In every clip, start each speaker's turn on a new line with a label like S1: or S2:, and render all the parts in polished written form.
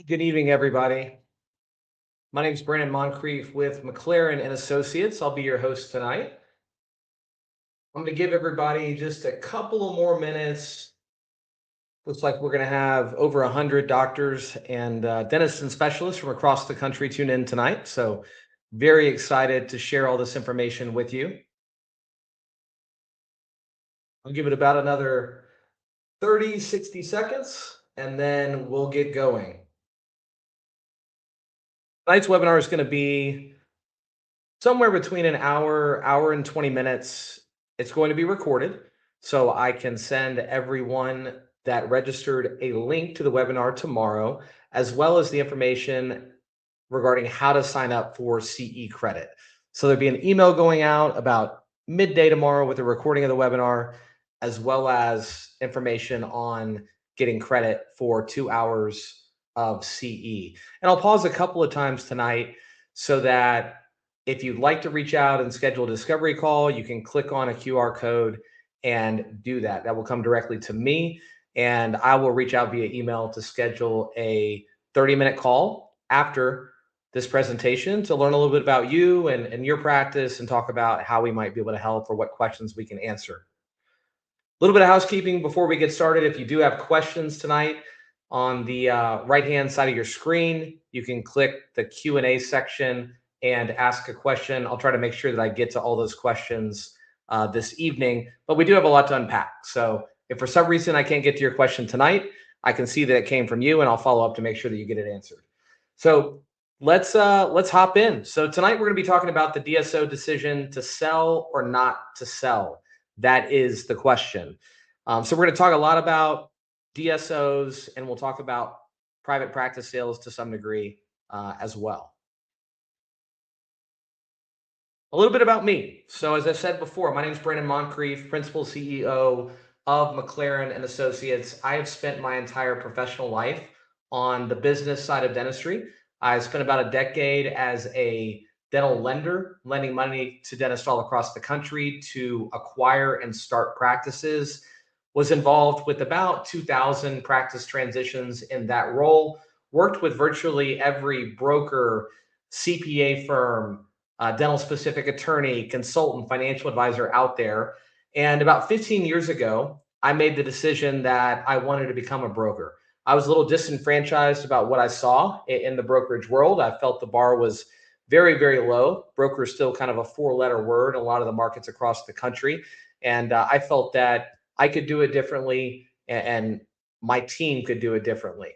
S1: Good evening, everybody. My name is Brandon Moncrief with McLaren and Associates. I'll be your host tonight. I'm going to give everybody just a couple of more minutes. Looks like we're going to have over 100 doctors and dentists and specialists from across the country tune in tonight. So, very excited to share all this information with you. I'll give it about another 30, 60 seconds, and then we'll get going. Tonight's webinar is going to be somewhere between an hour and 20 minutes. It's going to be recorded, so I can send everyone that registered a link to the webinar tomorrow, as well as the information regarding how to sign up for CE credit. So there'll be an email going out about midday tomorrow with a recording of the webinar, as well as information on getting credit for 2 hours of CE. And I'll pause a couple of times tonight so that if you'd like to reach out and schedule a discovery call, you can click on a QR code and do that. That will come directly to me, and I will reach out via email to schedule a 30-minute call after this presentation to learn a little bit about you and your practice and talk about how we might be able to help or what questions we can answer. A little bit of housekeeping before we get started. If you do have questions tonight, on the right-hand side of your screen, you can click the Q&A section and ask a question. I'll try to make sure that I get to all those questions this evening, but we do have a lot to unpack. So if for some reason I can't get to your question tonight, I can see that it came from you, and I'll follow up to make sure that you get it answered. So let's hop in. So tonight we're going to be talking about the DSO decision to sell or not to sell. That is the question. So we're going to talk a lot about DSOs, and we'll talk about private practice sales to some degree as well. A little bit about me. So as I said before, my name is Brandon Moncrief, Principal CEO of McLaren and Associates. I have spent my entire professional life on the business side of dentistry. I spent about a decade as a dental lender, lending money to dentists all across the country to acquire and start practices. Was involved with about 2,000 practice transitions in that role, worked with virtually every broker, CPA firm, dental specific attorney, consultant, financial advisor out there. And about 15 years ago, I made the decision that I wanted to become a broker. I was a little disenfranchised about what I saw in the brokerage world. I felt the bar was very, very low. Broker is still kind of a four-letter word in a lot of the markets across the country. And I felt that I could do it differently and my team could do it differently.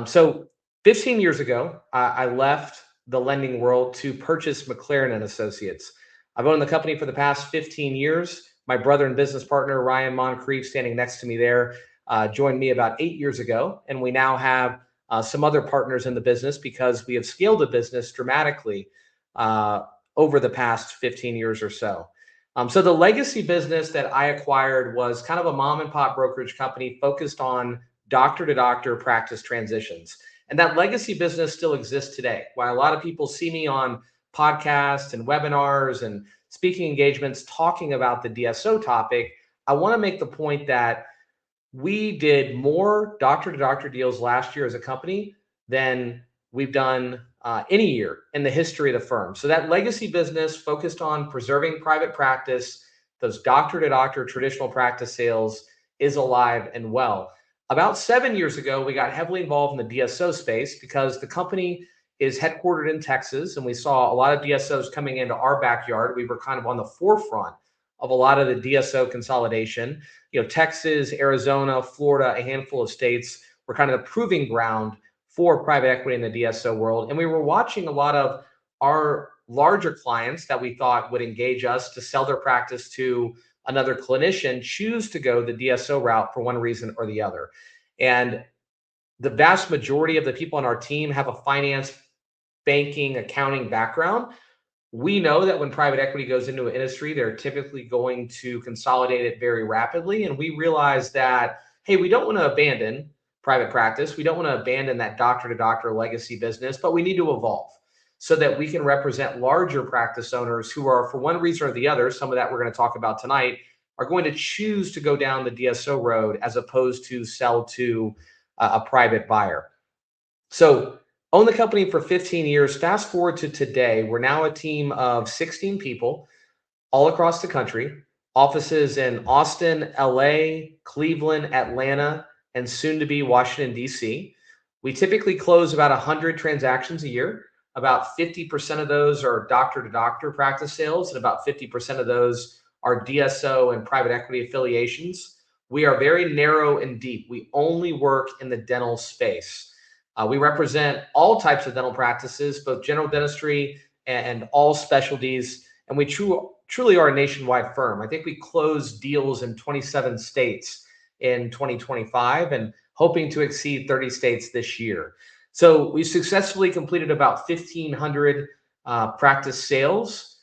S1: So 15 years ago, I left the lending world to purchase McLaren and Associates. I've owned the company for the past 15 years. My brother and business partner, Ryan Moncrief, standing next to me there, joined me about 8 years ago. And we now have some other partners in the business because we have scaled the business dramatically over the past 15 years or so. So the legacy business that I acquired was kind of a mom and pop brokerage company focused on doctor to doctor practice transitions. And that legacy business still exists today. While a lot of people see me on podcasts and webinars and speaking engagements talking about the DSO topic, I want to make the point that we did more doctor to doctor deals last year as a company than we've done any year in the history of the firm. So that legacy business focused on preserving private practice, those doctor to doctor traditional practice sales is alive and well. About 7 years ago, we got heavily involved in the DSO space because the company is headquartered in Texas, and we saw a lot of DSOs coming into our backyard. We were kind of on the forefront of a lot of the DSO consolidation. Texas, Arizona, Florida, a handful of states were kind of the proving ground for private equity in the DSO world. And we were watching a lot of our larger clients that we thought would engage us to sell their practice to another clinician choose to go the DSO route for one reason or the other. And the vast majority of the people on our team have a finance, banking, accounting background. We know that when private equity goes into an industry, they're typically going to consolidate it very rapidly. And we realize that, hey, we don't want to abandon private practice. We don't want to abandon that doctor to doctor legacy business, but we need to evolve so that we can represent larger practice owners who are, for one reason or the other, some of that we're going to talk about tonight, are going to choose to go down the DSO road as opposed to sell to a private buyer. So, own the company for 15 years. Fast forward to today, we're now a team of 16 people all across the country, offices in Austin, LA, Cleveland, Atlanta, and soon to be Washington, D.C. We typically close about 100 transactions a year. About 50% of those are doctor to doctor practice sales, and about 50% of those are DSO and private equity affiliations. We are very narrow and deep. We only work in the dental space. We represent all types of dental practices, both general dentistry and all specialties. And we truly are a nationwide firm. I think we closed deals in 27 states in 2025 and hoping to exceed 30 states this year. So we successfully completed about 1,500 practice sales,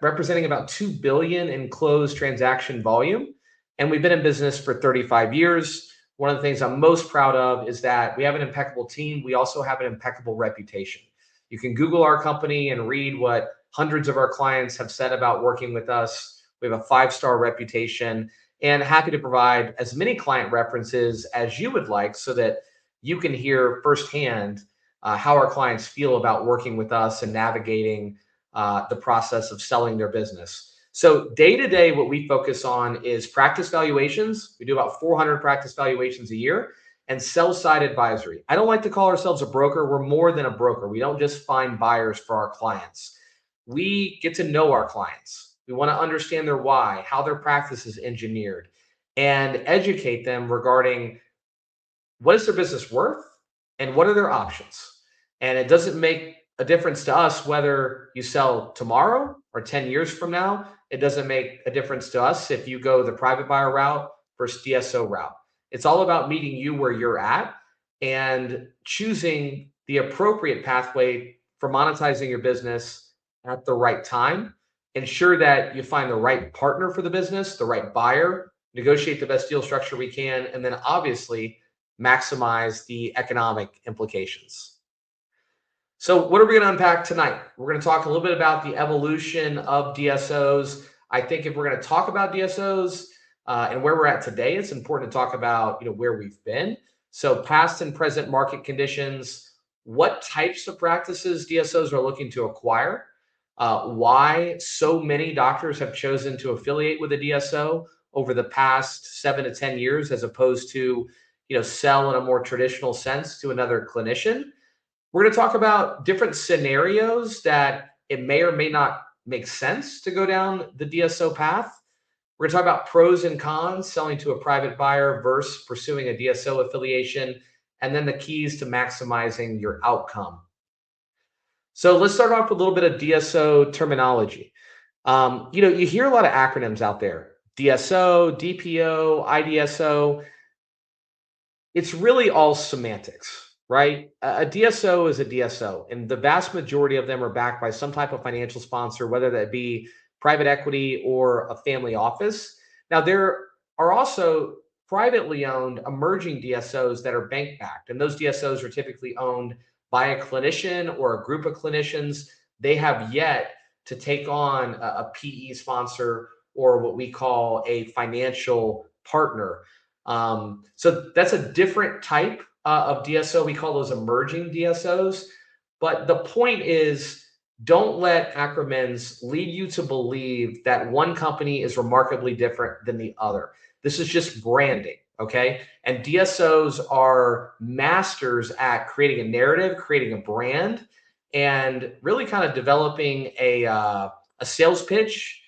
S1: representing about 2 billion in closed transaction volume. And we've been in business for 35 years. One of the things I'm most proud of is that we have an impeccable team. We also have an impeccable reputation. You can Google our company and read what hundreds of our clients have said about working with us. We have a 5-star reputation and happy to provide as many client references as you would like so that you can hear firsthand how our clients feel about working with us and navigating the process of selling their business. So day to day, what we focus on is practice valuations. We do about 400 practice valuations a year and sell side advisory. I don't like to call ourselves a broker. We're more than a broker. We don't just find buyers for our clients. We get to know our clients. We want to understand their why, how their practice is engineered, and educate them regarding what is their business worth and what are their options. And it doesn't make a difference to us whether you sell tomorrow or 10 years from now. It doesn't make a difference to us if you go the private buyer route versus DSO route. It's all about meeting you where you're at and choosing the appropriate pathway for monetizing your business at the right time. Ensure that you find the right partner for the business, the right buyer, negotiate the best deal structure we can, and then obviously maximize the economic implications. So, what are we going to unpack tonight? We're going to talk a little bit about the evolution of DSOs. I think if we're going to talk about DSOs and where we're at today, it's important to talk about where we've been. So, past and present market conditions, what types of practices DSOs are looking to acquire, why so many doctors have chosen to affiliate with a DSO over the past 7 to 10 years, as opposed to sell in a more traditional sense to another clinician. We're going to talk about different scenarios that it may or may not make sense to go down the DSO path. We're going to talk about pros and cons selling to a private buyer versus pursuing a DSO affiliation, and then the keys to maximizing your outcome. So let's start off with a little bit of DSO terminology. You hear a lot of acronyms out there: DSO, DPO, IDSO. It's really all semantics, right? A DSO is a DSO, and the vast majority of them are backed by some type of financial sponsor, whether that be private equity or a family office. Now, there are also privately owned emerging DSOs that are bank backed, and those DSOs are typically owned by a clinician or a group of clinicians. They have yet to take on a PE sponsor or what we call a financial partner. So that's a different type of DSO. We call those emerging DSOs. But the point is, don't let acronyms lead you to believe that one company is remarkably different than the other. This is just branding, okay? And DSOs are masters at creating a narrative, creating a brand, and really kind of developing a sales pitch,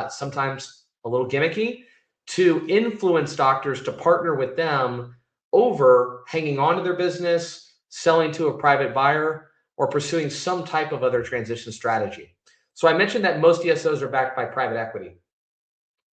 S1: sometimes a little gimmicky, to influence doctors to partner with them over hanging on to their business, selling to a private buyer, or pursuing some type of other transition strategy. So I mentioned that most DSOs are backed by private equity.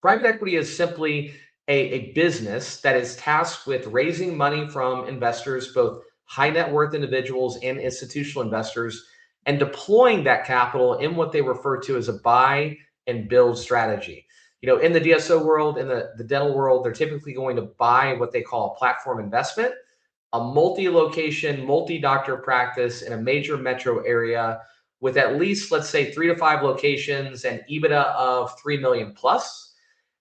S1: Private equity is simply a business that is tasked with raising money from investors, both high net worth individuals and institutional investors, and deploying that capital in what they refer to as a buy and build strategy. In the DSO world, in the dental world, they're typically going to buy what they call a platform investment, a multi-location, multi-doctor practice in a major metro area with at least, let's say, 3 to 5 locations and EBITDA of 3 million plus.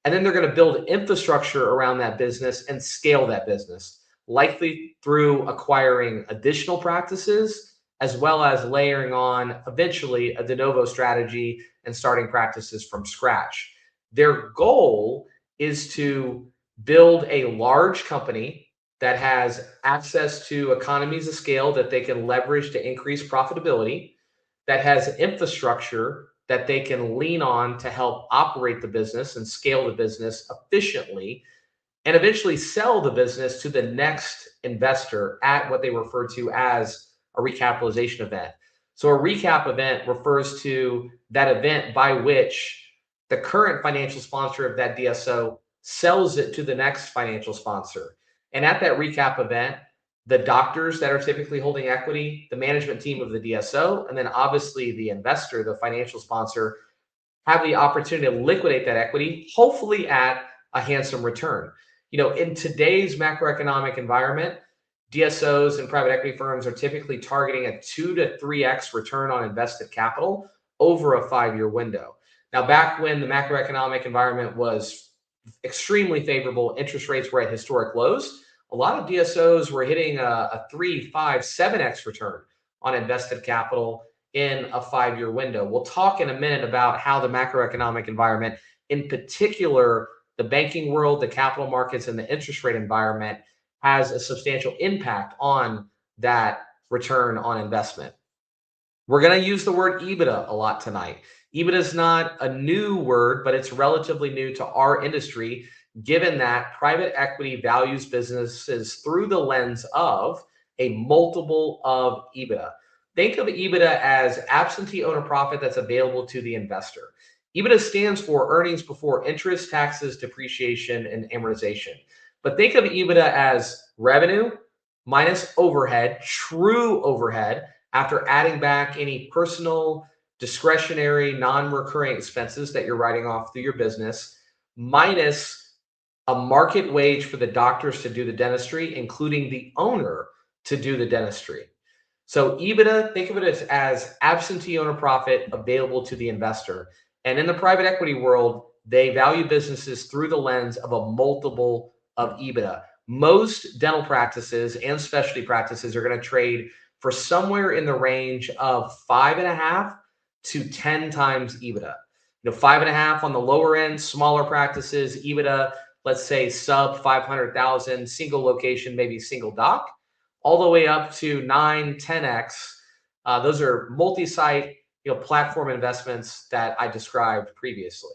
S1: And then they're going to build infrastructure around that business and scale that business. likely through acquiring additional practices, as well as layering on eventually a de novo strategy and starting practices from scratch. Their goal is to build a large company that has access to economies of scale that they can leverage to increase profitability, that has infrastructure that they can lean on to help operate the business and scale the business efficiently, and eventually sell the business to the next investor at what they refer to as a recapitalization event. So a recap event refers to that event by which the current financial sponsor of that DSO sells it to the next financial sponsor. And at that recap event, the doctors that are typically holding equity, the management team of the DSO, and then obviously the investor, the financial sponsor, have the opportunity to liquidate that equity, hopefully at a handsome return. In today's macroeconomic environment, DSOs and private equity firms are typically targeting a 2 to 3x return on invested capital over a 5-year window. Now, back when the macroeconomic environment was extremely favorable, interest rates were at historic lows, a lot of DSOs were hitting a 3, 5, 7x return on invested capital in a 5-year window. We'll talk in a minute about how the macroeconomic environment, in particular, the banking world, the capital markets, and the interest rate environment, has a substantial impact on that return on investment. We're going to use the word EBITDA a lot tonight. EBITDA is not a new word, but it's relatively new to our industry, given that private equity values businesses through the lens of a multiple of EBITDA. Think of EBITDA as absentee owner profit that's available to the investor. EBITDA stands for earnings before interest, taxes, depreciation, and amortization. But think of EBITDA as revenue minus overhead, true overhead, after adding back any personal, discretionary, non-recurring expenses that you're writing off through your business, minus a market wage for the doctors to do the dentistry, including the owner to do the dentistry. So EBITDA, think of it as absentee owner profit available to the investor. And in the private equity world, they value businesses through the lens of a multiple of EBITDA. Most dental practices and specialty practices are going to trade for somewhere in the range of 5.5 to 10 times EBITDA. 5.5 on the lower end, smaller practices, EBITDA, let's say sub 500,000, single location, maybe single doc, all the way up to 9, 10x. Those are multi-site, platform investments that I described previously.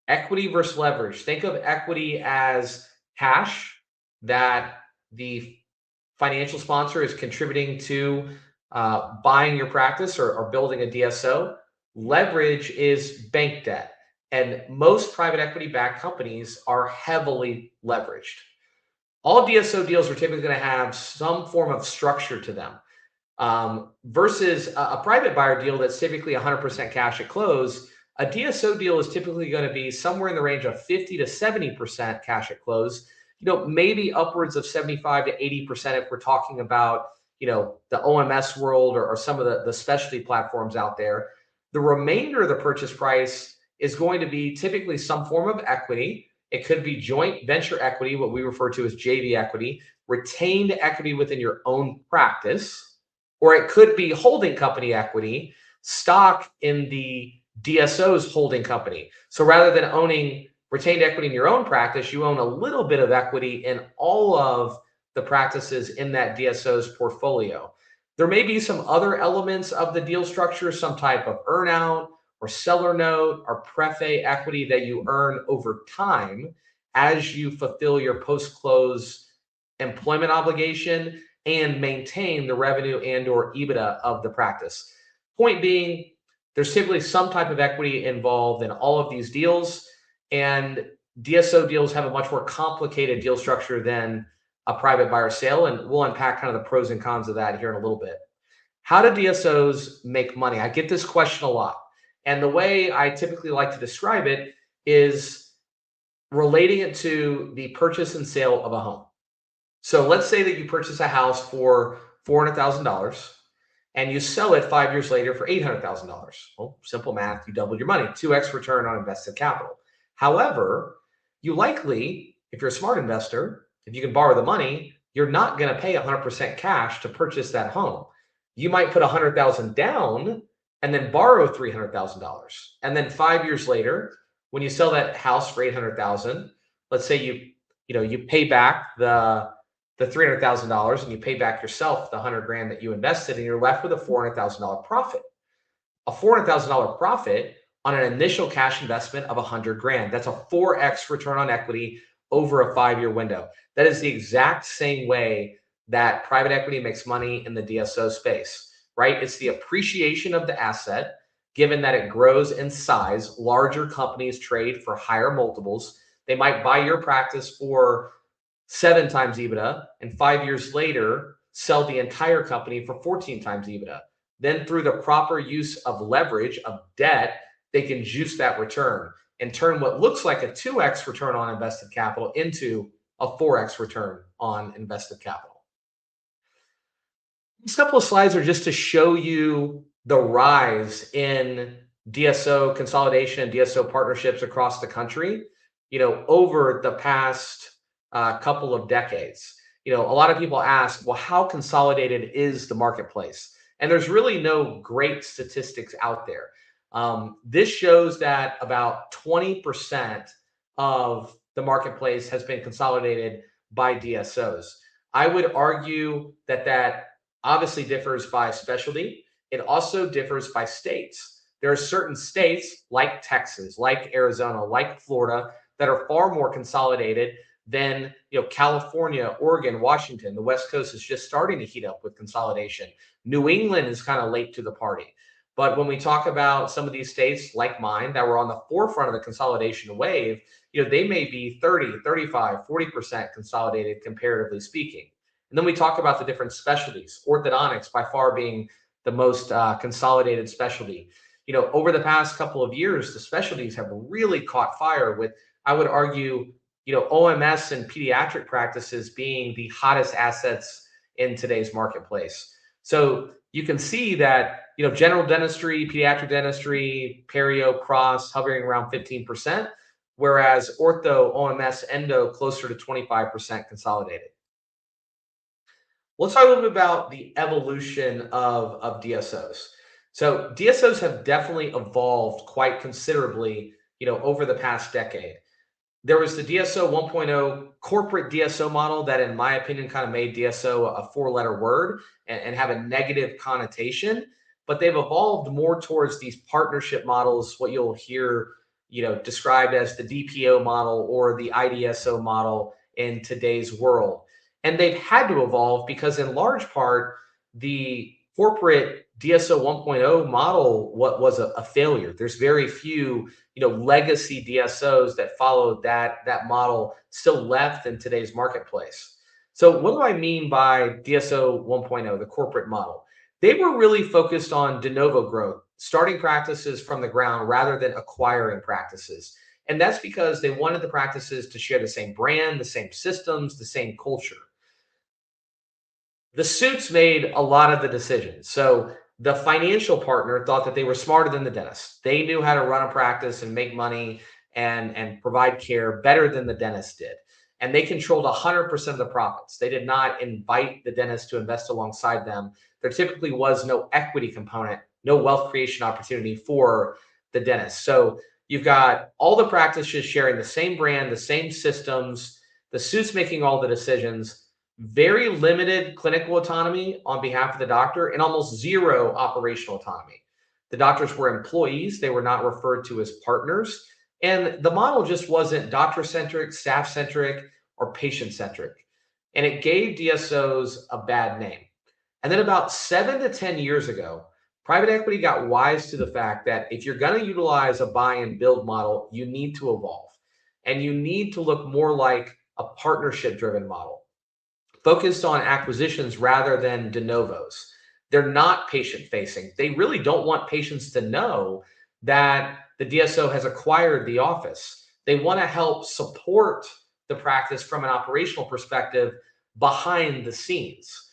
S1: Equity versus leverage. Think of equity as cash that the financial sponsor is contributing to buying your practice or building a DSO. Leverage is bank debt. And most private equity backed companies are heavily leveraged. All DSO deals are typically going to have some form of structure to them. Versus a private buyer deal that's typically 100% cash at close, a DSO deal is typically going to be somewhere in the range of 50 to 70% cash at close, maybe upwards of 75 to 80% if we're talking about, the OMS world or some of the specialty platforms out there. The remainder of the purchase price is going to be typically some form of equity. It could be joint venture equity, what we refer to as JV equity, retained equity within your own practice, or it could be holding company equity, stock in the DSO's holding company. So rather than owning retained equity in your own practice, you own a little bit of equity in all of the practices in that DSO's portfolio. There may be some other elements of the deal structure, some type of earnout or seller note or pref equity that you earn over time as you fulfill your post-close employment obligation and maintain the revenue and or EBITDA of the practice. Point being, there's typically some type of equity involved in all of these deals, and DSO deals have a much more complicated deal structure than a private buyer sale, and we'll unpack kind of the pros and cons of that here in a little bit. How do DSOs make money? I get this question a lot, and the way I typically like to describe it is relating it to the purchase and sale of a home. So let's say that you purchase a house for $400,000 and you sell it 5 years later for $800,000. Well, simple math, you doubled your money, 2x return on invested capital. However, you likely, if you're a smart investor, if you can borrow the money, you're not going to pay 100% cash to purchase that home. You might put 100,000 down and then borrow $300,000. And then 5 years later, when you sell that house for 800,000, let's say you pay back the $300,000 and you pay back yourself the 100 grand that you invested, and you're left with a $400,000 profit. A $400,000 profit on an initial cash investment of 100 grand. That's a 4x return on equity over a 5-year window. That is the exact same way that private equity makes money in the DSO space, right? It's the appreciation of the asset, given that it grows in size. Larger companies trade for higher multiples. They might buy your practice for 7 times EBITDA, and 5 years later, sell the entire company for 14 times EBITDA. Then through the proper use of leverage, of debt, they can juice that return and turn what looks like a 2x return on invested capital into a 4x return on invested capital. These couple of slides are just to show you the rise in DSO consolidation and DSO partnerships across the country, over the past couple of decades. A lot of people ask, well, how consolidated is the marketplace? And there's really no great statistics out there. This shows that about 20% of the marketplace has been consolidated by DSOs. I would argue that obviously differs by specialty. It also differs by states. There are certain states like Texas, like Arizona, like Florida that are far more consolidated than California, Oregon, Washington. The West Coast is just starting to heat up with consolidation. New England is kind of late to the party. But when we talk about some of these states like mine that were on the forefront of the consolidation wave, they may be 30, 35, 40% consolidated comparatively speaking. And then we talk about the different specialties, orthodontics by far being the most consolidated specialty. Over the past couple of years, the specialties have really caught fire with, I would argue, OMS and pediatric practices being the hottest assets in today's marketplace. So you can see that, general dentistry, pediatric dentistry, perio, cross hovering around 15%, whereas ortho, OMS, endo closer to 25% consolidated. Let's talk a little bit about the evolution of DSOs. So DSOs have definitely evolved quite considerably, over the past decade. There was the DSO 1.0 corporate DSO model that, in my opinion, kind of made DSO a 4-letter word and have a negative connotation. But they've evolved more towards these partnership models, what you'll hear, described as the DPO model or the IDSO model in today's world. And they've had to evolve because, in large part, the corporate DSO 1.0 model was a failure. There's very few, legacy DSOs that followed that model still left in today's marketplace. So what do I mean by DSO 1.0, the corporate model? They were really focused on de novo growth, starting practices from the ground rather than acquiring practices. And that's because they wanted the practices to share the same brand, the same systems, the same culture. The suits made a lot of the decisions. So the financial partner thought that they were smarter than the dentist. They knew how to run a practice and make money and provide care better than the dentist did. And they controlled 100% of the profits. They did not invite the dentist to invest alongside them. There typically was no equity component, no wealth creation opportunity for the dentist. So you've got all the practices sharing the same brand, the same systems, the suits making all the decisions, very limited clinical autonomy on behalf of the doctor, and almost zero operational autonomy. The doctors were employees. They were not referred to as partners. And the model just wasn't doctor-centric, staff-centric, or patient-centric. And it gave DSOs a bad name. And then about 7 to 10 years ago, private equity got wise to the fact that if you're going to utilize a buy and build model, you need to evolve. And you need to look more like a partnership-driven model, focused on acquisitions rather than de novos. They're not patient-facing. They really don't want patients to know that the DSO has acquired the office. They want to help support the practice from an operational perspective behind the scenes.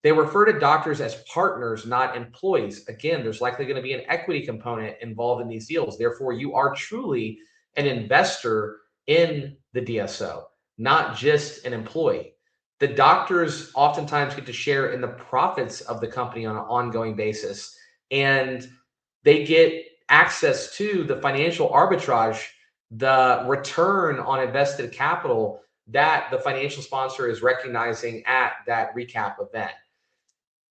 S1: They refer to doctors as partners, not employees. Again, there's likely going to be an equity component involved in these deals. Therefore, you are truly an investor in the DSO, not just an employee. The doctors oftentimes get to share in the profits of the company on an ongoing basis, and they get access to the financial arbitrage, the return on invested capital that the financial sponsor is recognizing at that recap event.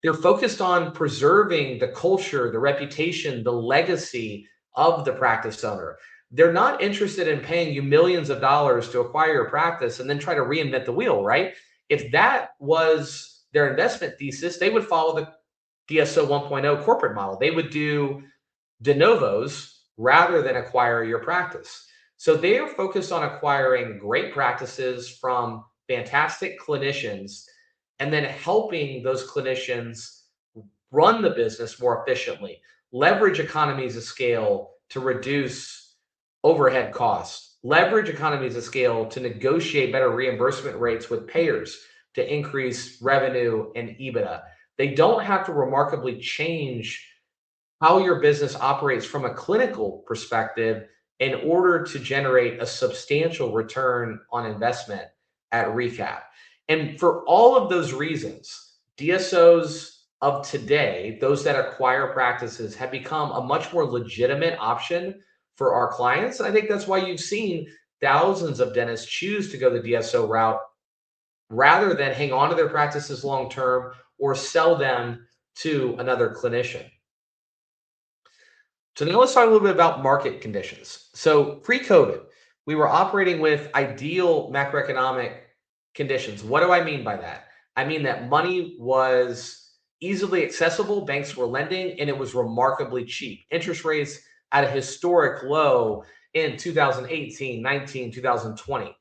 S1: They're focused on preserving the culture, the reputation, the legacy of the practice owner. They're not interested in paying you millions of dollars to acquire your practice and then try to reinvent the wheel, right? If that was their investment thesis, they would follow the DSO 1.0 corporate model. They would do de novos rather than acquire your practice. So they are focused on acquiring great practices from fantastic clinicians and then helping those clinicians run the business more efficiently, leverage economies of scale to reduce overhead costs, leverage economies of scale to negotiate better reimbursement rates with payers to increase revenue and EBITDA. They don't have to remarkably change how your business operates from a clinical perspective in order to generate a substantial return on investment at recap. And for all of those reasons, DSOs of today, those that acquire practices, have become a much more legitimate option for our clients. And I think that's why you've seen thousands of dentists choose to go the DSO route rather than hang on to their practices long term or sell them to another clinician. So now let's talk a little bit about market conditions. So pre-COVID, we were operating with ideal macroeconomic conditions. What do I mean by that? I mean that money was easily accessible, banks were lending, and it was remarkably cheap. Interest rates at a historic low in 2018, 19, 2020.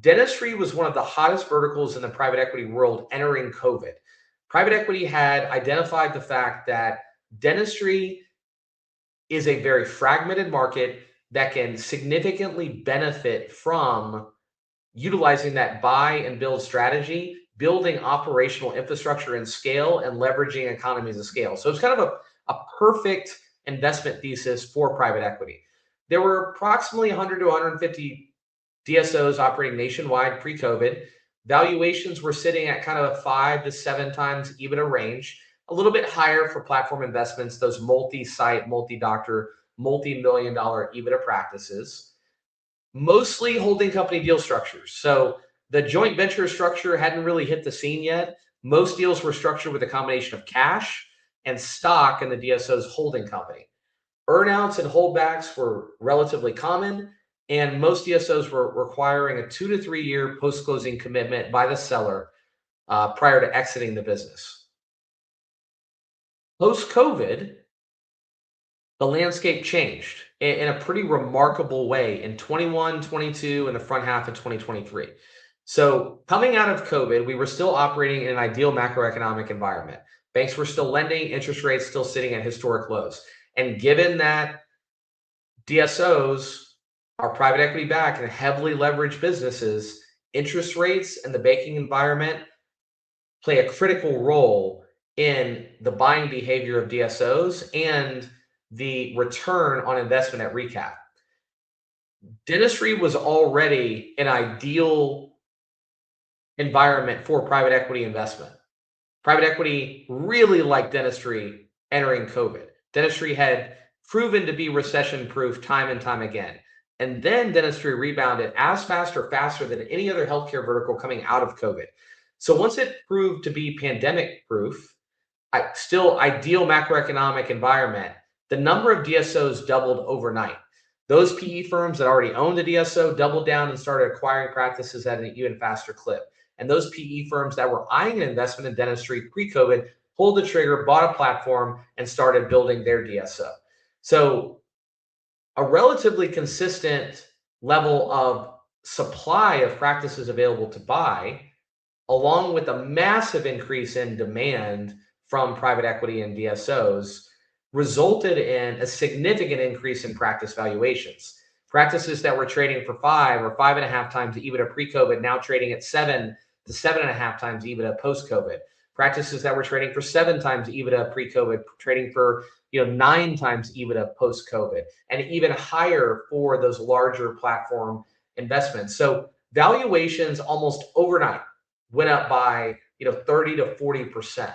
S1: Dentistry was one of the hottest verticals in the private equity world entering COVID. Private equity had identified the fact that dentistry is a very fragmented market that can significantly benefit from utilizing that buy and build strategy, building operational infrastructure and scale, and leveraging economies of scale. So it's kind of a perfect investment thesis for private equity. There were approximately 100 to 150 DSOs operating nationwide pre-COVID. Valuations were sitting at kind of a 5 to 7 times EBITDA range, a little bit higher for platform investments, those multi-site, multi-doctor, multi-million dollar EBITDA practices, mostly holding company deal structures. So the joint venture structure hadn't really hit the scene yet. Most deals were structured with a combination of cash and stock in the DSO's holding company. Earnouts and holdbacks were relatively common, and most DSOs were requiring a 2 to 3 year post-closing commitment by the seller prior to exiting the business. Post-COVID, the landscape changed in a pretty remarkable way in 21, 22, and the front half of 2023. So coming out of COVID, we were still operating in an ideal macroeconomic environment. Banks were still lending, interest rates still sitting at historic lows. And given that DSOs are private equity backed and heavily leveraged businesses, interest rates and the banking environment play a critical role in the buying behavior of DSOs and the return on investment at recap. Dentistry was already an ideal environment for private equity investment. Private equity really liked dentistry entering COVID. Dentistry had proven to be recession proof time and time again. And then dentistry rebounded as fast or faster than any other healthcare vertical coming out of COVID. So once it proved to be pandemic proof, still ideal macroeconomic environment, the number of DSOs doubled overnight. Those PE firms that already owned a DSO doubled down and started acquiring practices at an even faster clip. And those PE firms that were eyeing an investment in dentistry pre-COVID pulled the trigger, bought a platform, and started building their DSO. So a relatively consistent level of supply of practices available to buy, along with a massive increase in demand from private equity and DSOs, resulted in a significant increase in practice valuations. Practices that were trading for 5 or 5.5 times EBITDA pre-COVID now trading at 7 to 7.5 times EBITDA post-COVID. Practices that were trading for 7 times EBITDA pre-COVID trading for 9 times EBITDA post-COVID, and even higher for those larger platform investments. So valuations almost overnight went up by 30 to 40%.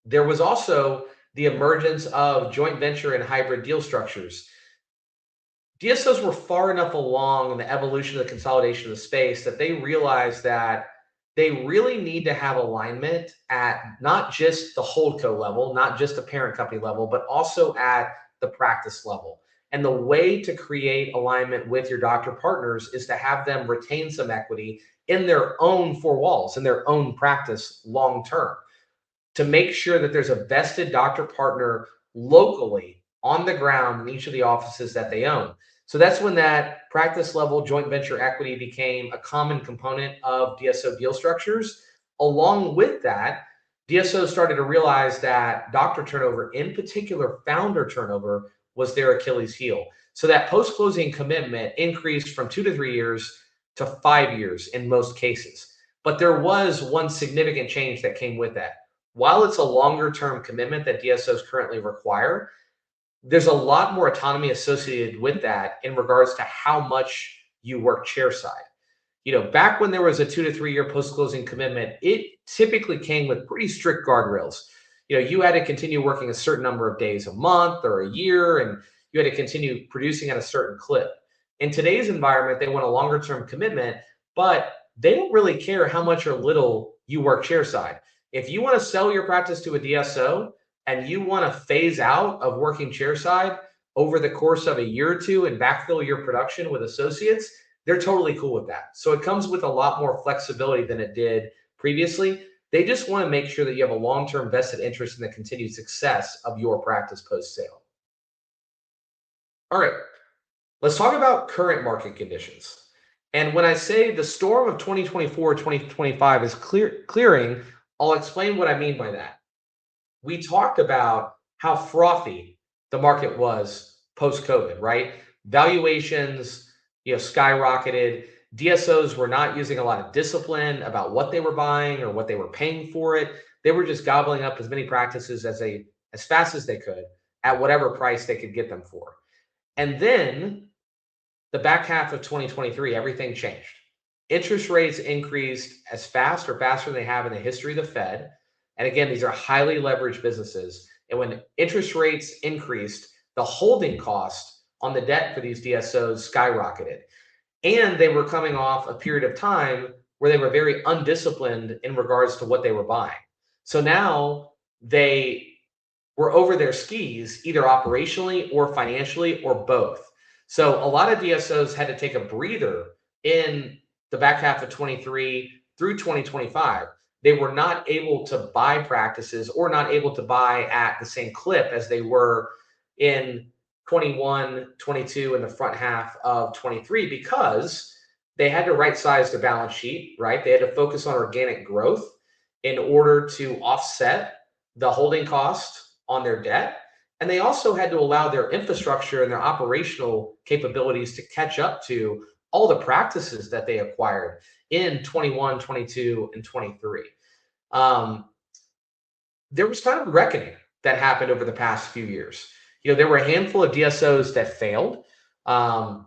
S1: There was also the emergence of joint venture and hybrid deal structures. DSOs were far enough along in the evolution of the consolidation of the space that they realized that they really need to have alignment at not just the holdco level, not just the parent company level, but also at the practice level. And the way to create alignment with your doctor partners is to have them retain some equity in their own four walls, in their own practice long term, to make sure that there's a vested doctor partner locally on the ground in each of the offices that they own. So that's when that practice level joint venture equity became a common component of DSO deal structures. Along with that, DSOs started to realize that doctor turnover, in particular founder turnover, was their Achilles heel. So that post closing commitment increased from 2 to 3 years to 5 years in most cases. But there was one significant change that came with that. While it's a longer term commitment that DSOs currently require, there's a lot more autonomy associated with that in regards to how much you work chairside. Back when there was a 2 to 3 year post closing commitment, it typically came with pretty strict guardrails. You had to continue working a certain number of days a month or a year, and you had to continue producing at a certain clip. In today's environment, they want a longer term commitment, but they don't really care how much or little you work chairside. If you want to sell your practice to a DSO and you want to phase out of working chairside over the course of a year or two and backfill your production with associates, they're totally cool with that. So it comes with a lot more flexibility than it did previously. They just want to make sure that you have a long-term vested interest in the continued success of your practice post-sale. All right, let's talk about current market conditions. And when I say the storm of 2024, 2025 is clearing, I'll explain what I mean by that. We talked about how frothy the market was post-COVID, right? Valuations, skyrocketed. DSOs were not using a lot of discipline about what they were buying or what they were paying for it. They were just gobbling up as many practices as fast as they could at whatever price they could get them for. And then the back half of 2023, everything changed. Interest rates increased as fast or faster than they have in the history of the Fed. And again, these are highly leveraged businesses. And when interest rates increased, the holding cost on the debt for these DSOs skyrocketed. And they were coming off a period of time where they were very undisciplined in regards to what they were buying. So now they were over their skis, either operationally or financially or both. So a lot of DSOs had to take a breather in the back half of 23 through 2025. They were not able to buy practices or not able to buy at the same clip as they were in 21, 22, and the front half of 23 because they had to right size their balance sheet, right? They had to focus on organic growth in order to offset the holding cost on their debt. And they also had to allow their infrastructure and their operational capabilities to catch up to all the practices that they acquired in 21, 22, and 23. There was kind of a reckoning that happened over the past few years. There were a handful of DSOs that failed. I'll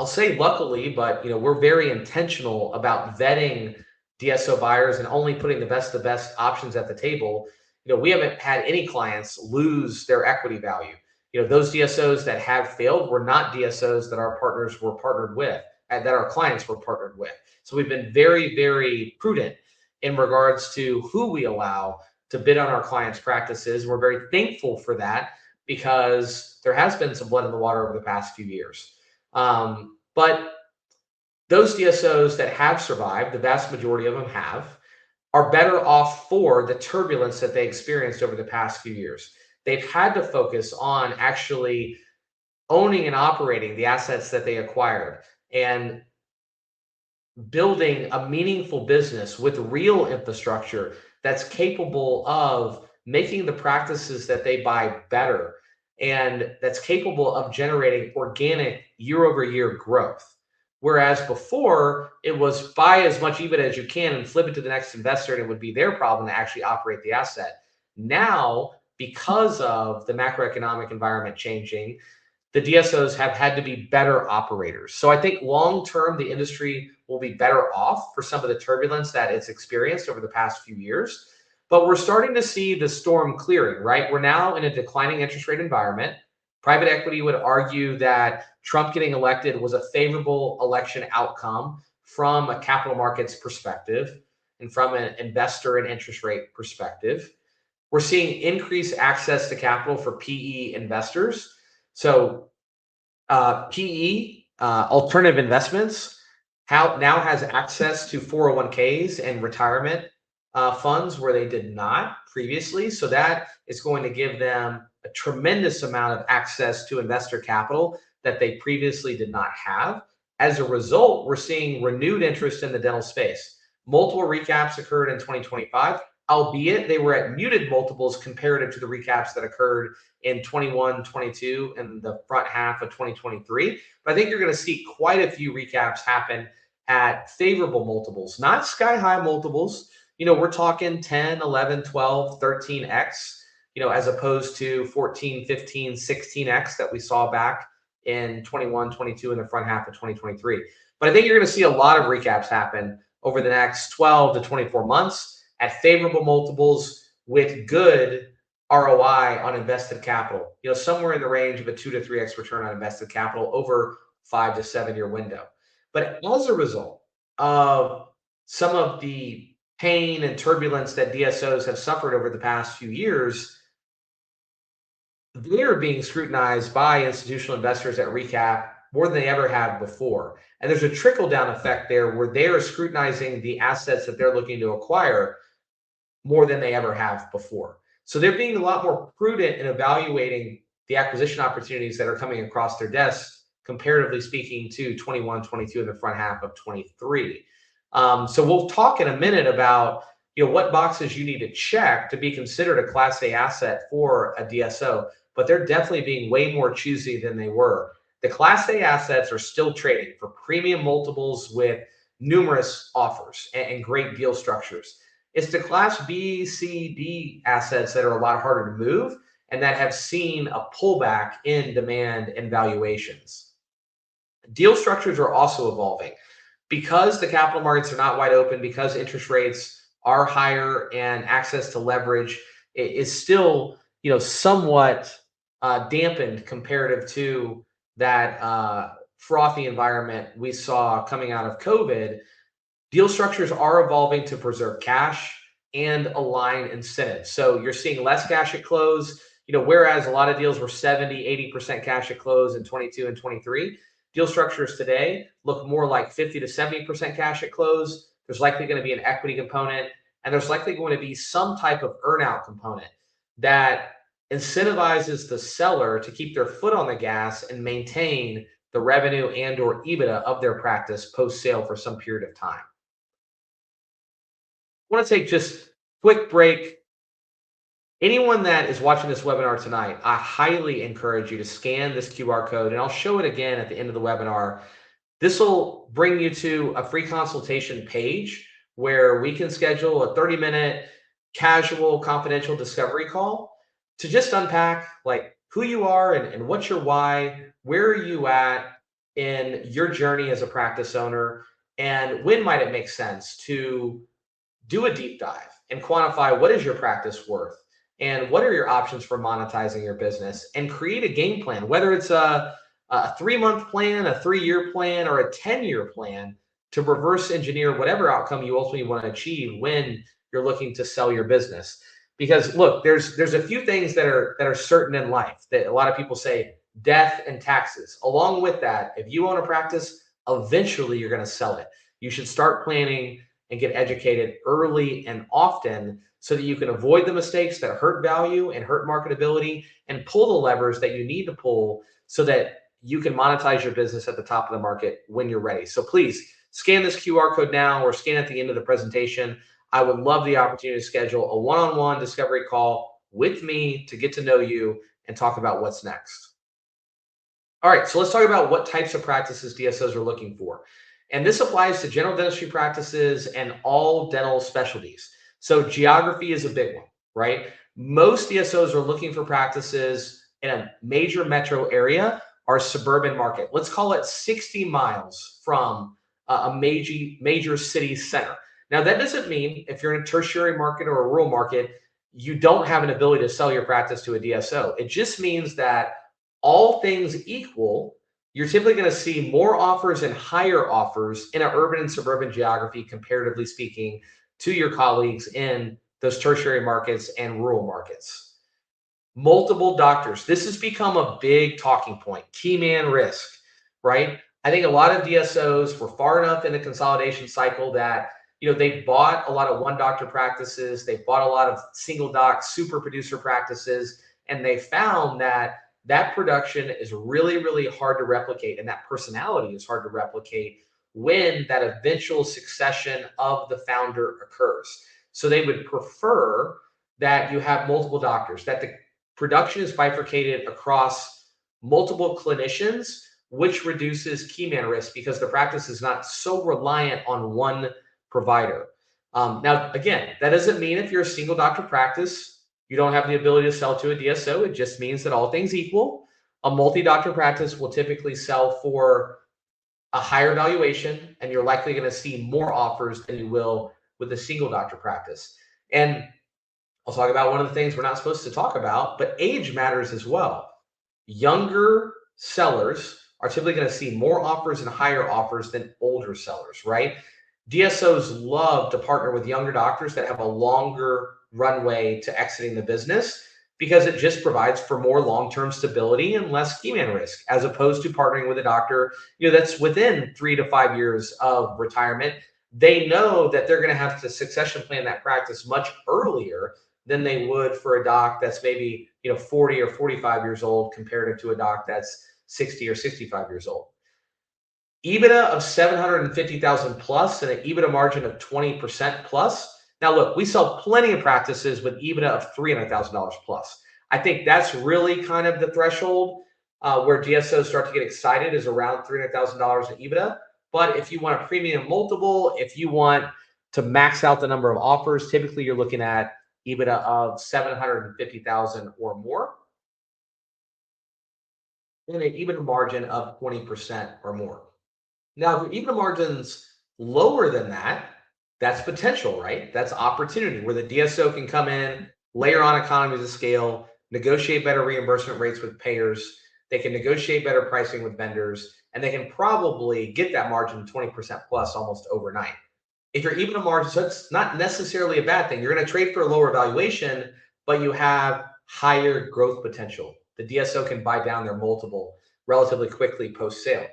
S1: say luckily, but we're very intentional about vetting DSO buyers and only putting the best options at the table. We haven't had any clients lose their equity value. Those DSOs that have failed were not DSOs that our partners were partnered with, and that our clients were partnered with. So we've been very, very prudent in regards to who we allow to bid on our clients' practices. We're very thankful for that because there has been some blood in the water over the past few years. But those DSOs that have survived, the vast majority of them are better off for the turbulence that they experienced over the past few years. They've had to focus on actually owning and operating the assets that they acquired and building a meaningful business with real infrastructure that's capable of making the practices that they buy better and that's capable of generating organic year-over-year growth. Whereas before, it was buy as much EBIT as you can and flip it to the next investor, and it would be their problem to actually operate the asset. Now, because of the macroeconomic environment changing, the DSOs have had to be better operators. So I think long term, the industry will be better off for some of the turbulence that it's experienced over the past few years. But we're starting to see the storm clearing, right? We're now in a declining interest rate environment. Private equity would argue that Trump getting elected was a favorable election outcome from a capital markets perspective and from an investor and interest rate perspective. We're seeing increased access to capital for PE investors. So PE, alternative investments, now has access to 401ks and retirement funds where they did not previously. So that is going to give them a tremendous amount of access to investor capital that they previously did not have. As a result, we're seeing renewed interest in the dental space. Multiple recaps occurred in 2025, albeit they were at muted multiples comparative to the recaps that occurred in 21, 22, and the front half of 2023. But I think you're going to see quite a few recaps happen at favorable multiples, not sky high multiples. We're talking 10, 11, 12, 13x, as opposed to 14, 15, 16x that we saw back in 21, 22 in the front half of 2023. But I think you're going to see a lot of recaps happen over the next 12 to 24 months at favorable multiples with good ROI on invested capital, somewhere in the range of a 2 to 3x return on invested capital over 5 to 7 year window. But as a result of some of the pain and turbulence that DSOs have suffered over the past few years, they are being scrutinized by institutional investors at recap more than they ever have before. And there's a trickle down effect there where they are scrutinizing the assets that they're looking to acquire more than they ever have before. So they're being a lot more prudent in evaluating the acquisition opportunities that are coming across their desks, comparatively speaking to 21, 22 in the front half of 23. So we'll talk in a minute about what boxes you need to check to be considered a Class A asset for a DSO, but they're definitely being way more choosy than they were. The Class A assets are still trading for premium multiples with numerous offers and great deal structures. It's the Class B, C, D assets that are a lot harder to move and that have seen a pullback in demand and valuations. Deal structures are also evolving because the capital markets are not wide open, because interest rates are higher and access to leverage is still, somewhat dampened comparative to that frothy environment we saw coming out of COVID. Deal structures are evolving to preserve cash and align incentives. So you're seeing less cash at close, whereas a lot of deals were 70, 80% cash at close in 22 and 23. Deal structures today look more like 50 to 70% cash at close. There's likely going to be an equity component, and there's likely going to be some type of earnout component that incentivizes the seller to keep their foot on the gas and maintain the revenue and or EBITDA of their practice post-sale for some period of time. I want to take just a quick break. Anyone that is watching this webinar tonight, I highly encourage you to scan this QR code, and I'll show it again at the end of the webinar. This will bring you to a free consultation page where we can schedule a 30-minute casual confidential discovery call to just unpack like who you are and what's your why, where are you at in your journey as a practice owner, and when might it make sense to do a deep dive and quantify what is your practice worth and what are your options for monetizing your business, and create a game plan, whether it's a 3-month plan, a 3-year plan, or a 10-year plan to reverse engineer whatever outcome you ultimately want to achieve when you're looking to sell your business. Because look, there's a few things that are certain in life that a lot of people say: death and taxes. Along with that, if you own a practice, eventually you're going to sell it. You should start planning and get educated early and often so that you can avoid the mistakes that hurt value and hurt marketability, and pull the levers that you need to pull so that you can monetize your business at the top of the market when you're ready. So please scan this QR code now or scan at the end of the presentation. I would love the opportunity to schedule a one-on-one discovery call with me to get to know you and talk about what's next. All right, so let's talk about what types of practices DSOs are looking for. And this applies to general dentistry practices and all dental specialties. So geography is a big one, right? Most DSOs are looking for practices in a major metro area our suburban market. Let's call it 60 miles from a major city center. Now, that doesn't mean if you're in a tertiary market or a rural market, you don't have an ability to sell your practice to a DSO. It just means that all things equal, you're typically going to see more offers and higher offers in an urban and suburban geography, comparatively speaking, to your colleagues in those tertiary markets and rural markets. Multiple doctors. This has become a big talking point. Key man risk, right? I think a lot of DSOs were far enough in the consolidation cycle that they bought a lot of one doctor practices, they bought a lot of single doc super producer practices, and they found that that production is really, really hard to replicate, and that personality is hard to replicate when that eventual succession of the founder occurs. So they would prefer that you have multiple doctors, that the production is bifurcated across multiple clinicians, which reduces key man risk because the practice is not so reliant on one provider. Now, again, that doesn't mean if you're a single doctor practice, you don't have the ability to sell to a DSO. It just means that all things equal, a multi-doctor practice will typically sell for a higher valuation, and you're likely going to see more offers than you will with a single doctor practice. And I'll talk about one of the things we're not supposed to talk about, but age matters as well. Younger sellers are typically going to see more offers and higher offers than older sellers, right? DSOs love to partner with younger doctors that have a longer runway to exiting the business because it just provides for more long-term stability and less key man risk, as opposed to partnering with a doctor that's within 3 to 5 years of retirement. They know that they're going to have to succession plan that practice much earlier than they would for a doc that's maybe 40 or 45 years old compared to a doc that's 60 or 65 years old. EBITDA of 750,000 plus and an EBITDA margin of 20% plus. Now, look, we sell plenty of practices with EBITDA of $300,000 plus. I think that's really kind of the threshold where DSOs start to get excited, is around $300,000 in EBITDA. But if you want a premium multiple, if you want to max out the number of offers, typically you're looking at EBITDA of 750,000 or more, and an EBITDA margin of 20% or more. Now, if your EBITDA margin's lower than that, that's potential, right? That's opportunity where the DSO can come in, layer on economies of scale, negotiate better reimbursement rates with payers. They can negotiate better pricing with vendors, and they can probably get that margin 20% plus almost overnight. If your EBITDA margin, so it's not necessarily a bad thing. You're going to trade for a lower valuation, but you have higher growth potential. The DSO can buy down their multiple relatively quickly post-sale.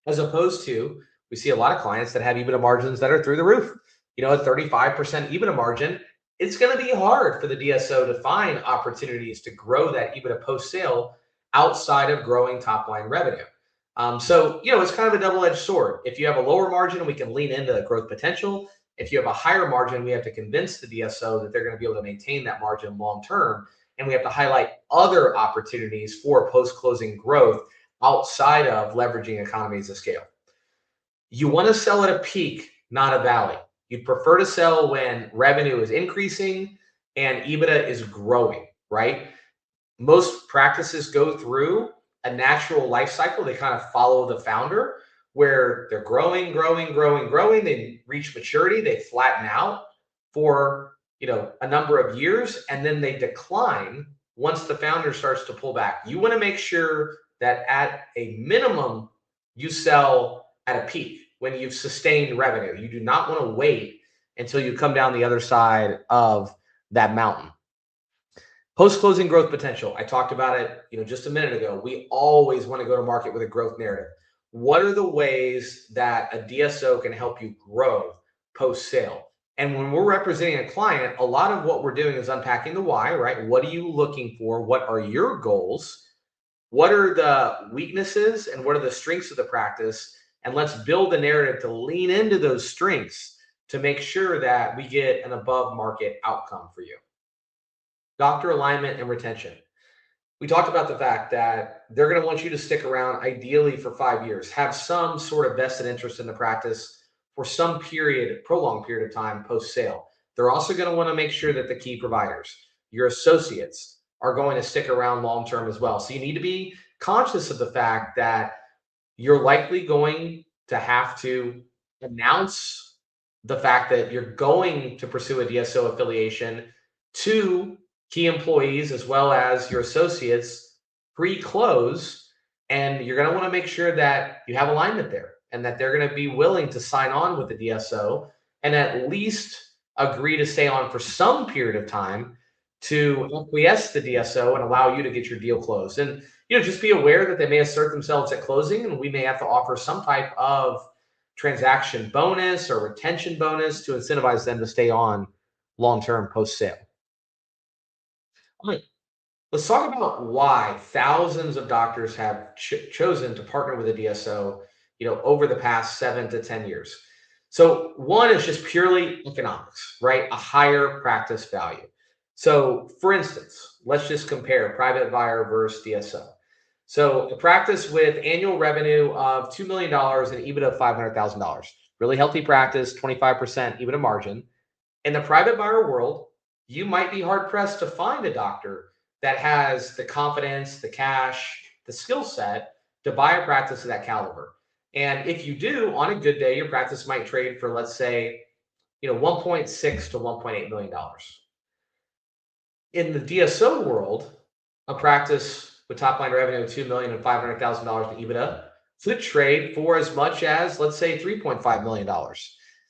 S1: As opposed to, we see a lot of clients that have EBITDA margins that are through the roof. A 35% EBITDA margin, it's going to be hard for the DSO to find opportunities to grow that EBITDA post-sale outside of growing top-line revenue. So it's kind of a double-edged sword. If you have a lower margin, we can lean into the growth potential. If you have a higher margin, we have to convince the DSO that they're going to be able to maintain that margin long-term. And we have to highlight other opportunities for post-closing growth outside of leveraging economies of scale. You want to sell at a peak, not a valley. You'd prefer to sell when revenue is increasing and EBITDA is growing, right? Most practices go through a natural life cycle. They kind of follow the founder where they're growing. They reach maturity. They flatten out for, a number of years, and then they decline once the founder starts to pull back. You want to make sure that at a minimum, you sell at a peak when you've sustained revenue. You do not want to wait until you come down the other side of that mountain. Post-closing growth potential. I talked about it, just a minute ago. We always want to go to market with a growth narrative. What are the ways that a DSO can help you grow post-sale? And when we're representing a client, a lot of what we're doing is unpacking the why, right? What are you looking for? What are your goals? What are the weaknesses and what are the strengths of the practice? And let's build a narrative to lean into those strengths to make sure that we get an above market outcome for you. Doctor alignment and retention. We talked about the fact that they're going to want you to stick around ideally for 5 years, have some sort of vested interest in the practice for some prolonged period of time post-sale. They're also going to want to make sure that the key providers, your associates, are going to stick around long-term as well. So you need to be conscious of the fact that you're likely going to have to announce the fact that you're going to pursue a DSO affiliation to key employees as well as your associates pre-close. And you're going to want to make sure that you have alignment there and that they're going to be willing to sign on with the DSO and at least agree to stay on for some period of time to acquiesce the DSO and allow you to get your deal closed. And just be aware that they may assert themselves at closing, and we may have to offer some type of transaction bonus or retention bonus to incentivize them to stay on long term post sale. All right, let's talk about why thousands of doctors have chosen to partner with a DSO, over the past 7 to 10 years. So one is just purely economics, right? A higher practice value. So for instance, let's just compare private buyer versus DSO. So a practice with annual revenue of $2 million and EBITDA of $500,000, really healthy practice, 25% EBITDA margin. In the private buyer world, you might be hard pressed to find a doctor that has the confidence, the cash, the skill set to buy a practice of that caliber. And if you do, on a good day, your practice might trade for, let's say, 1.6 to $1.8 million. In the DSO world, a practice with top line revenue of $2 million and $500,000 in EBITDA could trade for as much as, let's say, $3.5 million.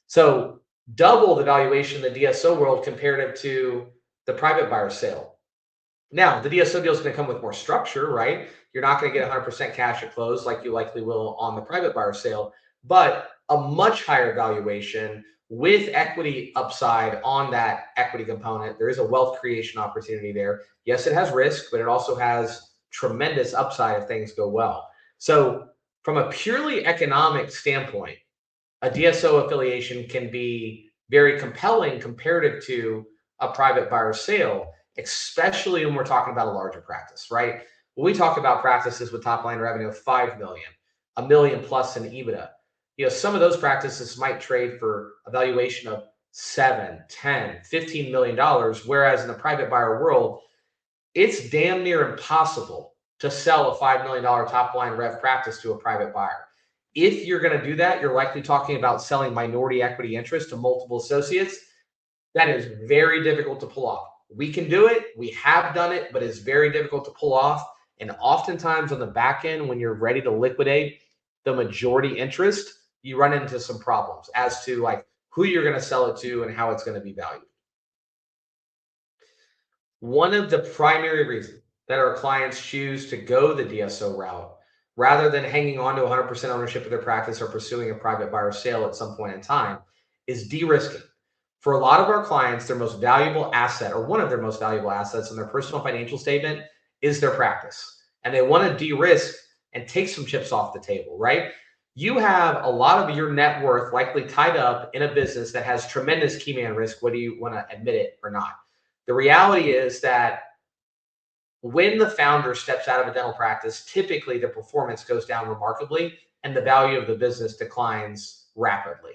S1: So double the valuation in the DSO world comparative to the private buyer sale. Now, the DSO deal is going to come with more structure, right? You're not going to get 100% cash at close like you likely will on the private buyer sale, but a much higher valuation with equity upside on that equity component. There is a wealth creation opportunity there. Yes, it has risk, but it also has tremendous upside if things go well. So, from a purely economic standpoint, a DSO affiliation can be very compelling comparative to a private buyer sale, especially when we're talking about a larger practice, right? When we talk about practices with top line revenue of 5 million, a million plus in EBITDA, some of those practices might trade for a valuation of 7, 10, $15 million, whereas in the private buyer world, it's damn near impossible to sell a $5 million top line rev practice to a private buyer. If you're going to do that, you're likely talking about selling minority equity interest to multiple associates. That is very difficult to pull off. We can do it. We have done it, but it's very difficult to pull off. And oftentimes on the back end, when you're ready to liquidate the majority interest, you run into some problems as to like who you're going to sell it to and how it's going to be valued. One of the primary reasons that our clients choose to go the DSO route rather than hanging on to 100% ownership of their practice or pursuing a private buyer sale at some point in time is de-risking. For a lot of our clients, their most valuable asset or one of their most valuable assets in their personal financial statement is their practice. And they want to de-risk and take some chips off the table, right? You have a lot of your net worth likely tied up in a business that has tremendous key man risk, whether you want to admit it or not. The reality is that when the founder steps out of a dental practice, typically the performance goes down remarkably and the value of the business declines rapidly.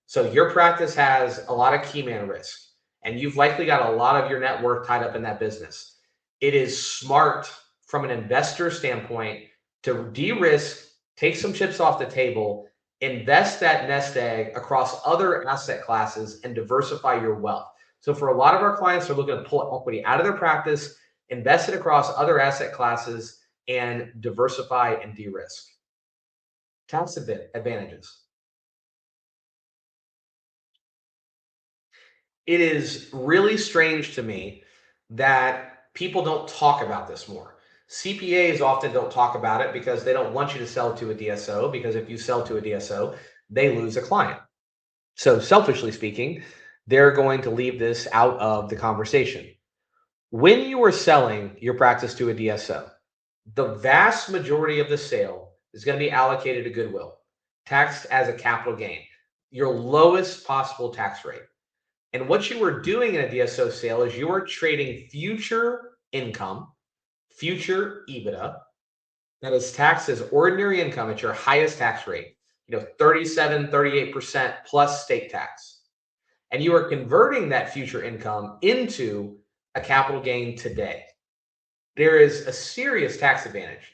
S1: So your practice has a lot of key man risk, and you've likely got a lot of your net worth tied up in that business. It is smart from an investor standpoint to de-risk, take some chips off the table, invest that nest egg across other asset classes, and diversify your wealth. So for a lot of our clients, they're looking to pull equity out of their practice, invest it across other asset classes, and diversify and de-risk. Tax advantages. It is really strange to me that people don't talk about this more. CPAs often don't talk about it because they don't want you to sell to a DSO, because if you sell to a DSO, they lose a client. So selfishly speaking, they're going to leave this out of the conversation. When you are selling your practice to a DSO, the vast majority of the sale is going to be allocated to goodwill, taxed as a capital gain, your lowest possible tax rate. And what you are doing in a DSO sale is you are trading future income, future EBITDA, that is taxed as ordinary income at your highest tax rate, 37, 38% plus state tax. And you are converting that future income into a capital gain today. There is a serious tax advantage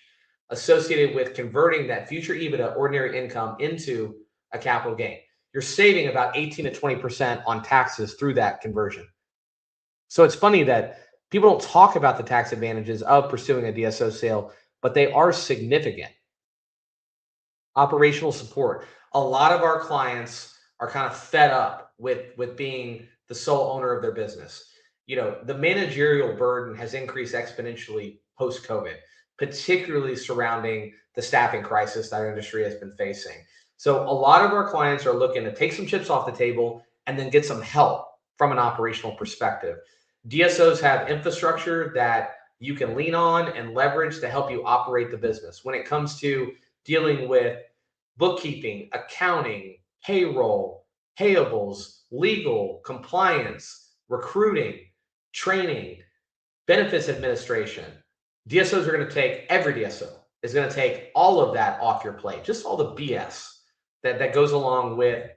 S1: associated with converting that future EBITDA, ordinary income, into a capital gain. You're saving about 18 to 20% on taxes through that conversion. So it's funny that people don't talk about the tax advantages of pursuing a DSO sale, but they are significant. Operational support. A lot of our clients are kind of fed up with being the sole owner of their business. The managerial burden has increased exponentially post COVID, particularly surrounding the staffing crisis that our industry has been facing. So a lot of our clients are looking to take some chips off the table and then get some help from an operational perspective. DSOs have infrastructure that you can lean on and leverage to help you operate the business. When it comes to dealing with bookkeeping, accounting, payroll, payables, legal, compliance, recruiting, training, benefits administration. DSOs are going to take, every DSO is going to take all of that off your plate, just all the BS that goes along with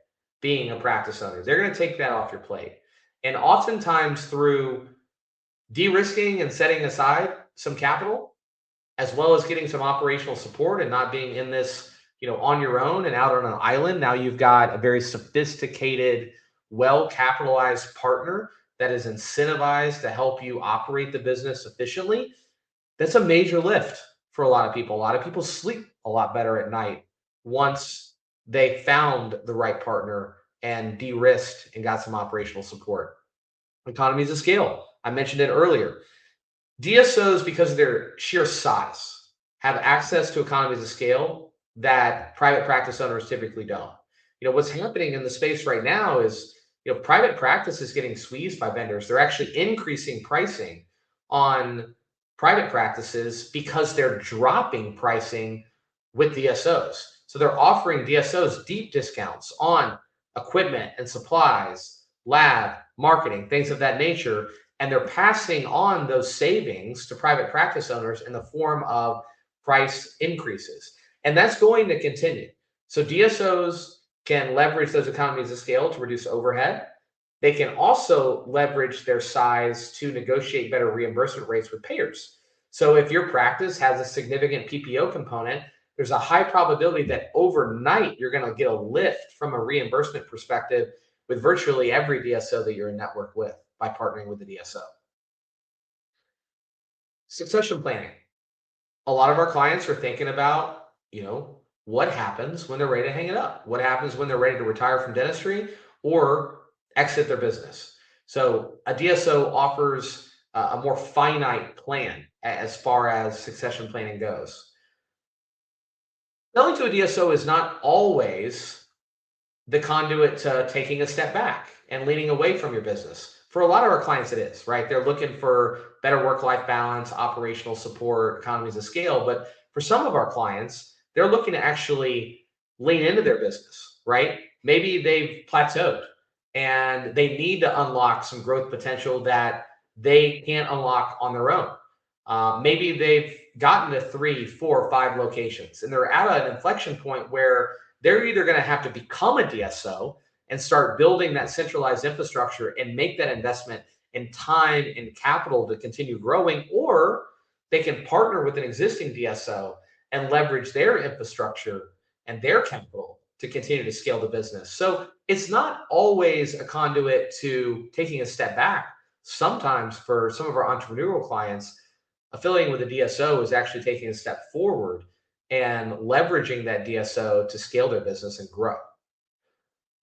S1: being a practice owner. They're going to take that off your plate. And oftentimes through de-risking and setting aside some capital, as well as getting some operational support and not being in this, on your own and out on an island. Now you've got a very sophisticated, well-capitalized partner that is incentivized to help you operate the business efficiently. That's a major lift for a lot of people. A lot of people sleep a lot better at night once they found the right partner and de-risked and got some operational support. Economies of scale. I mentioned it earlier. DSOs, because of their sheer size, have access to economies of scale that private practice owners typically don't. What's happening in the space right now is, private practice is getting squeezed by vendors. They're actually increasing pricing on private practices because they're dropping pricing with DSOs. So they're offering DSOs deep discounts on equipment and supplies, lab, marketing, things of that nature. And they're passing on those savings to private practice owners in the form of price increases. And that's going to continue. So DSOs can leverage those economies of scale to reduce overhead. They can also leverage their size to negotiate better reimbursement rates with payers. So if your practice has a significant PPO component, there's a high probability that overnight you're going to get a lift from a reimbursement perspective with virtually every DSO that you're in network with by partnering with the DSO. Succession planning. A lot of our clients are thinking about, what happens when they're ready to hang it up? What happens when they're ready to retire from dentistry or exit their business? So a DSO offers a more finite plan as far as succession planning goes. Selling to a DSO is not always the conduit to taking a step back and leaning away from your business. For a lot of our clients, it is, right? They're looking for better work-life balance, operational support, economies of scale. But for some of our clients, they're looking to actually lean into their business, right? Maybe they've plateaued and they need to unlock some growth potential that they can't unlock on their own. Maybe they've gotten to 3, 4, 5 locations and they're at an inflection point where they're either going to have to become a DSO and start building that centralized infrastructure and make that investment in time and capital to continue growing, or they can partner with an existing DSO and leverage their infrastructure and their capital to continue to scale the business. So it's not always a conduit to taking a step back. Sometimes for some of our entrepreneurial clients, affiliating with a DSO is actually taking a step forward and leveraging that DSO to scale their business and grow.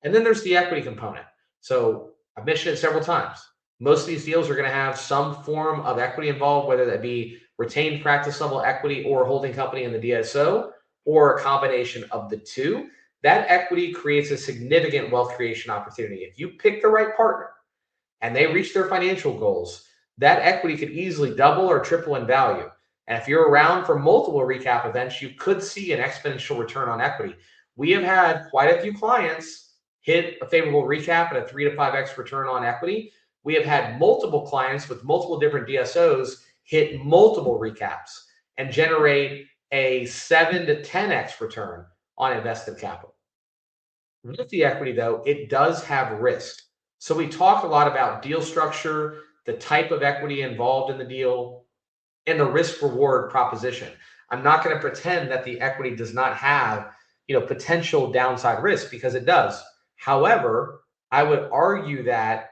S1: And then there's the equity component. So I've mentioned it several times. Most of these deals are going to have some form of equity involved, whether that be retained practice level equity or holding company in the DSO, or a combination of the two. That equity creates a significant wealth creation opportunity. If you pick the right partner and they reach their financial goals, that equity could easily double or triple in value. And if you're around for multiple recap events, you could see an exponential return on equity. We have had quite a few clients hit a favorable recap and a 3 to 5x return on equity. We have had multiple clients with multiple different DSOs hit multiple recaps and generate a 7 to 10x return on invested capital. With the equity, though, it does have risk. So we talk a lot about deal structure, the type of equity involved in the deal, and the risk reward proposition. I'm not going to pretend that the equity does not have, potential downside risk because it does. However, I would argue that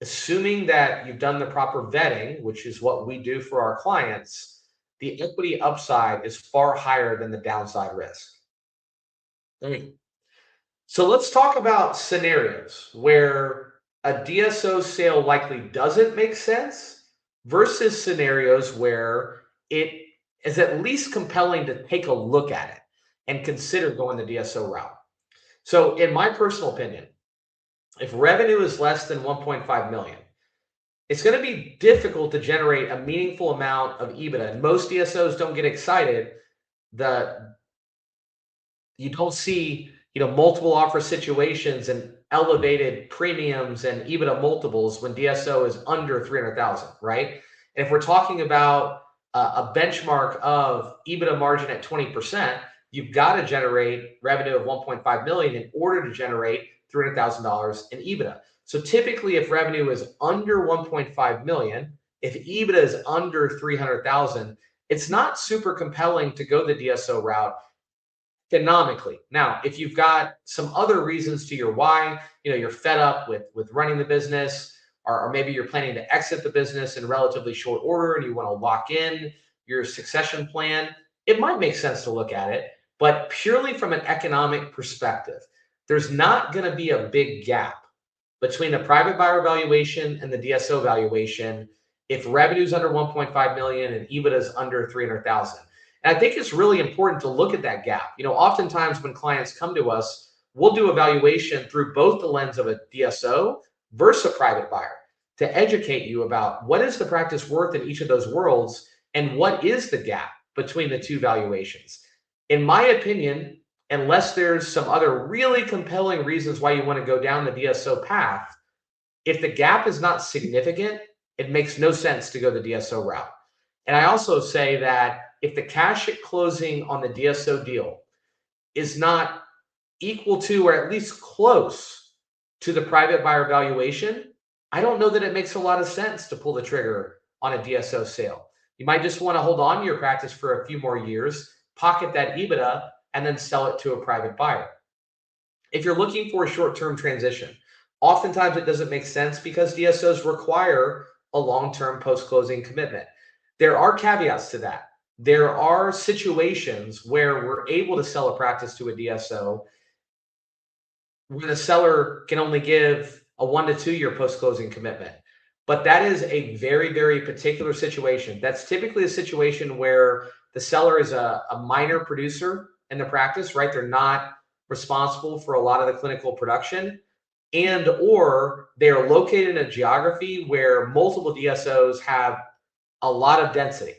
S1: assuming that you've done the proper vetting, which is what we do for our clients, the equity upside is far higher than the downside risk. Mm. So let's talk about scenarios where a DSO sale likely doesn't make sense versus scenarios where it is at least compelling to take a look at it and consider going the DSO route. So, in my personal opinion, if revenue is less than 1.5 million, it's going to be difficult to generate a meaningful amount of EBITDA. And most DSOs don't get excited. The You don't see, multiple offer situations and elevated premiums and EBITDA multiples when DSO is under 300,000, right? And if we're talking about a benchmark of EBITDA margin at 20%, you've got to generate revenue of 1.5 million in order to generate $300,000 in EBITDA. So typically, if revenue is under 1.5 million, if EBITDA is under 300,000, it's not super compelling to go the DSO route economically. Now, if you've got some other reasons to your why, you're fed up with running the business, or maybe you're planning to exit the business in relatively short order and you want to lock in your succession plan, it might make sense to look at it. But purely from an economic perspective, there's not going to be a big gap between the private buyer valuation and the DSO valuation if revenue's under 1.5 million and EBITDA is under 300,000. And I think it's really important to look at that gap. Oftentimes when clients come to us, we'll do evaluation through both the lens of a DSO versus a private buyer to educate you about what is the practice worth in each of those worlds and what is the gap between the two valuations. In my opinion, unless there's some other really compelling reasons why you want to go down the DSO path, if the gap is not significant, it makes no sense to go the DSO route. And I also say that if the cash at closing on the DSO deal is not equal to or at least close to the private buyer valuation, I don't know that it makes a lot of sense to pull the trigger on a DSO sale. You might just want to hold on to your practice for a few more years, pocket that EBITDA, and then sell it to a private buyer. If you're looking for a short-term transition, oftentimes it doesn't make sense because DSOs require a long-term post-closing commitment. There are caveats to that. There are situations where we're able to sell a practice to a DSO where the seller can only give a 1 to 2 year post-closing commitment. But that is a very, very particular situation. That's typically a situation where the seller is a minor producer in the practice, right? They're not responsible for a lot of the clinical production, and or they're located in a geography where multiple DSOs have a lot of density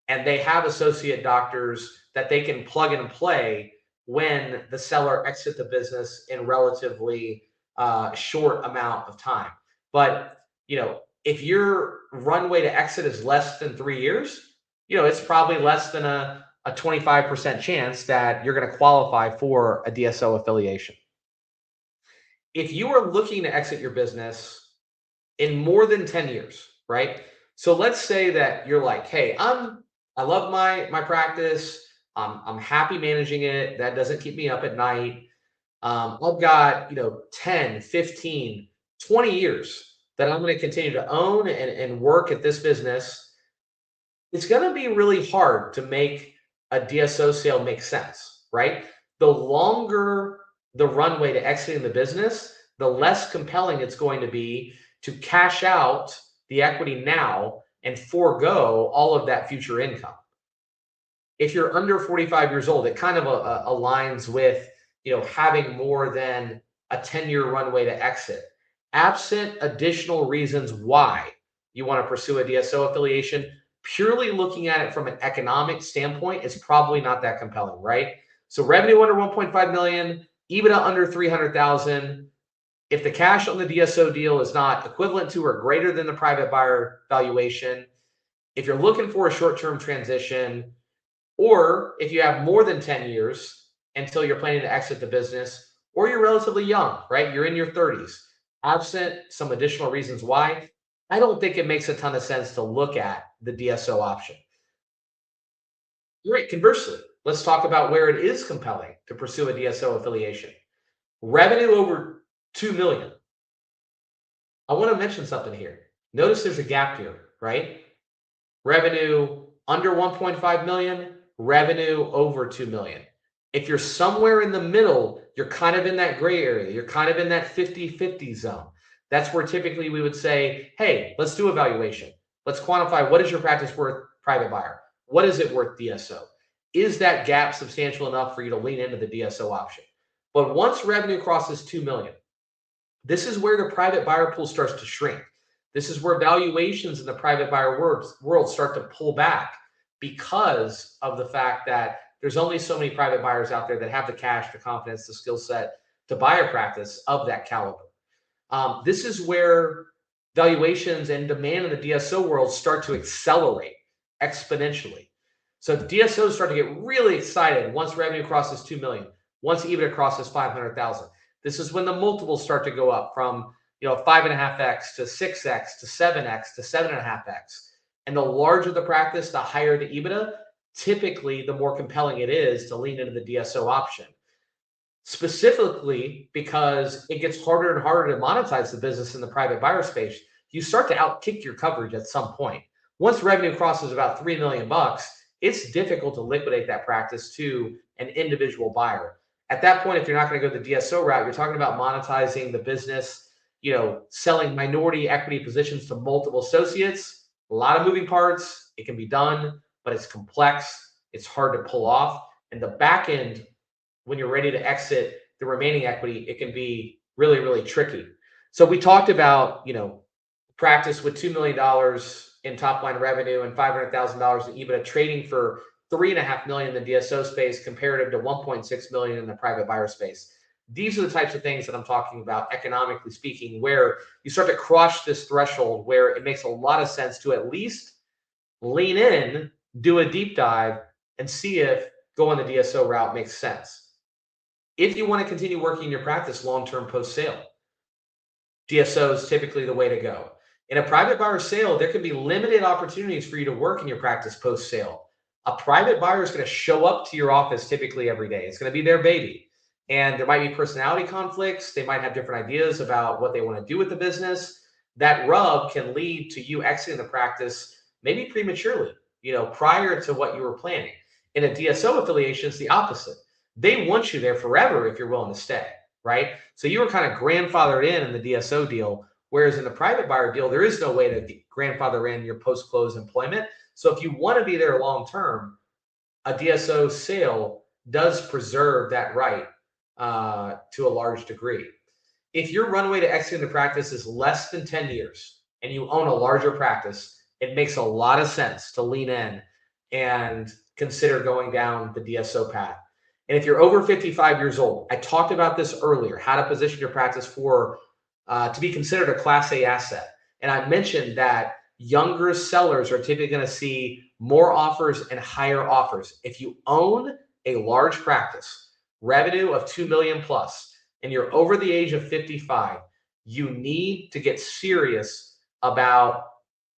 S1: and they have associate doctors that they can plug and play when the seller exits the business in relatively short amount of time. But if your runway to exit is less than 3 years, it's probably less than a 25% chance that you're going to qualify for a DSO affiliation. If you are looking to exit your business in more than 10 years, right? So let's say that you're like, hey, I love my practice. I'm happy managing it. That doesn't keep me up at night. I've got 10, 15, 20 years that I'm going to continue to own and work at this business. It's going to be really hard to make a DSO sale make sense, right? The longer the runway to exiting the business, the less compelling it's going to be to cash out the equity now and forego all of that future income. If you're under 45 years old, it kind of aligns with having more than a 10-year runway to exit. Absent additional reasons why you want to pursue a DSO affiliation, purely looking at it from an economic standpoint is probably not that compelling, right? So revenue under 1.5 million, EBITDA under 300,000. If the cash on the DSO deal is not equivalent to or greater than the private buyer valuation, if you're looking for a short-term transition, or if you have more than 10 years until you're planning to exit the business, or you're relatively young, right? You're in your 30s, absent some additional reasons why, I don't think it makes a ton of sense to look at the DSO option. Great. Conversely, let's talk about where it is compelling to pursue a DSO affiliation. Revenue over 2 million. I want to mention something here. Notice there's a gap here, right? Revenue under 1.5 million, revenue over 2 million. If you're somewhere in the middle, you're kind of in that gray area. You're kind of in that 50-50 zone. That's where typically we would say, hey, let's do evaluation. Let's quantify what is your practice worth private buyer? What is it worth DSO? Is that gap substantial enough for you to lean into the DSO option? But once revenue crosses 2 million, this is where the private buyer pool starts to shrink. This is where valuations in the private buyer world start to pull back because of the fact that there's only so many private buyers out there that have the cash, the confidence, the skill set to buy a practice of that caliber. This is where valuations and demand in the DSO world start to accelerate exponentially. So DSOs start to get really excited once revenue crosses 2 million, once EBITDA crosses 500,000. This is when the multiples start to go up from 5.5x to 6x to 7x to 7.5x. And the larger the practice, the higher the EBITDA. Typically, the more compelling it is to lean into the DSO option. Specifically because it gets harder and harder to monetize the business in the private buyer space, you start to outkick your coverage at some point. Once revenue crosses about 3 million bucks, it's difficult to liquidate that practice to an individual buyer. At that point, if you're not going to go the DSO route, you're talking about monetizing the business, selling minority equity positions to multiple associates. A lot of moving parts. It can be done, but it's complex. It's hard to pull off. And the back end, when you're ready to exit the remaining equity, it can be really, really tricky. So we talked about, practice with $2 million in top line revenue and $500,000 in EBITDA trading for 3.5 million in the DSO space comparative to 1.6 million in the private buyer space. These are the types of things that I'm talking about, economically speaking, where you start to cross this threshold where it makes a lot of sense to at least lean in, do a deep dive, and see if going the DSO route makes sense. If you want to continue working your practice long-term post-sale, DSO is typically the way to go. In a private buyer sale, there can be limited opportunities for you to work in your practice post-sale. A private buyer is going to show up to your office typically every day. It's going to be their baby. And there might be personality conflicts. They might have different ideas about what they want to do with the business. That rub can lead to you exiting the practice maybe prematurely, prior to what you were planning. In a DSO affiliation, it's the opposite. They want you there forever if you're willing to stay, right? So you were kind of grandfathered in the DSO deal, whereas in the private buyer deal, there is no way to grandfather in your post-close employment. So if you want to be there long-term, a DSO sale does preserve that right to a large degree. If your runway to exiting the practice is less than 10 years and you own a larger practice, it makes a lot of sense to lean in and consider going down the DSO path. And if you're over 55 years old, I talked about this earlier, how to position your practice for to be considered a Class A asset. And I mentioned that younger sellers are typically going to see more offers and higher offers. If you own a large practice, revenue of 2 million plus, and you're over the age of 55, you need to get serious about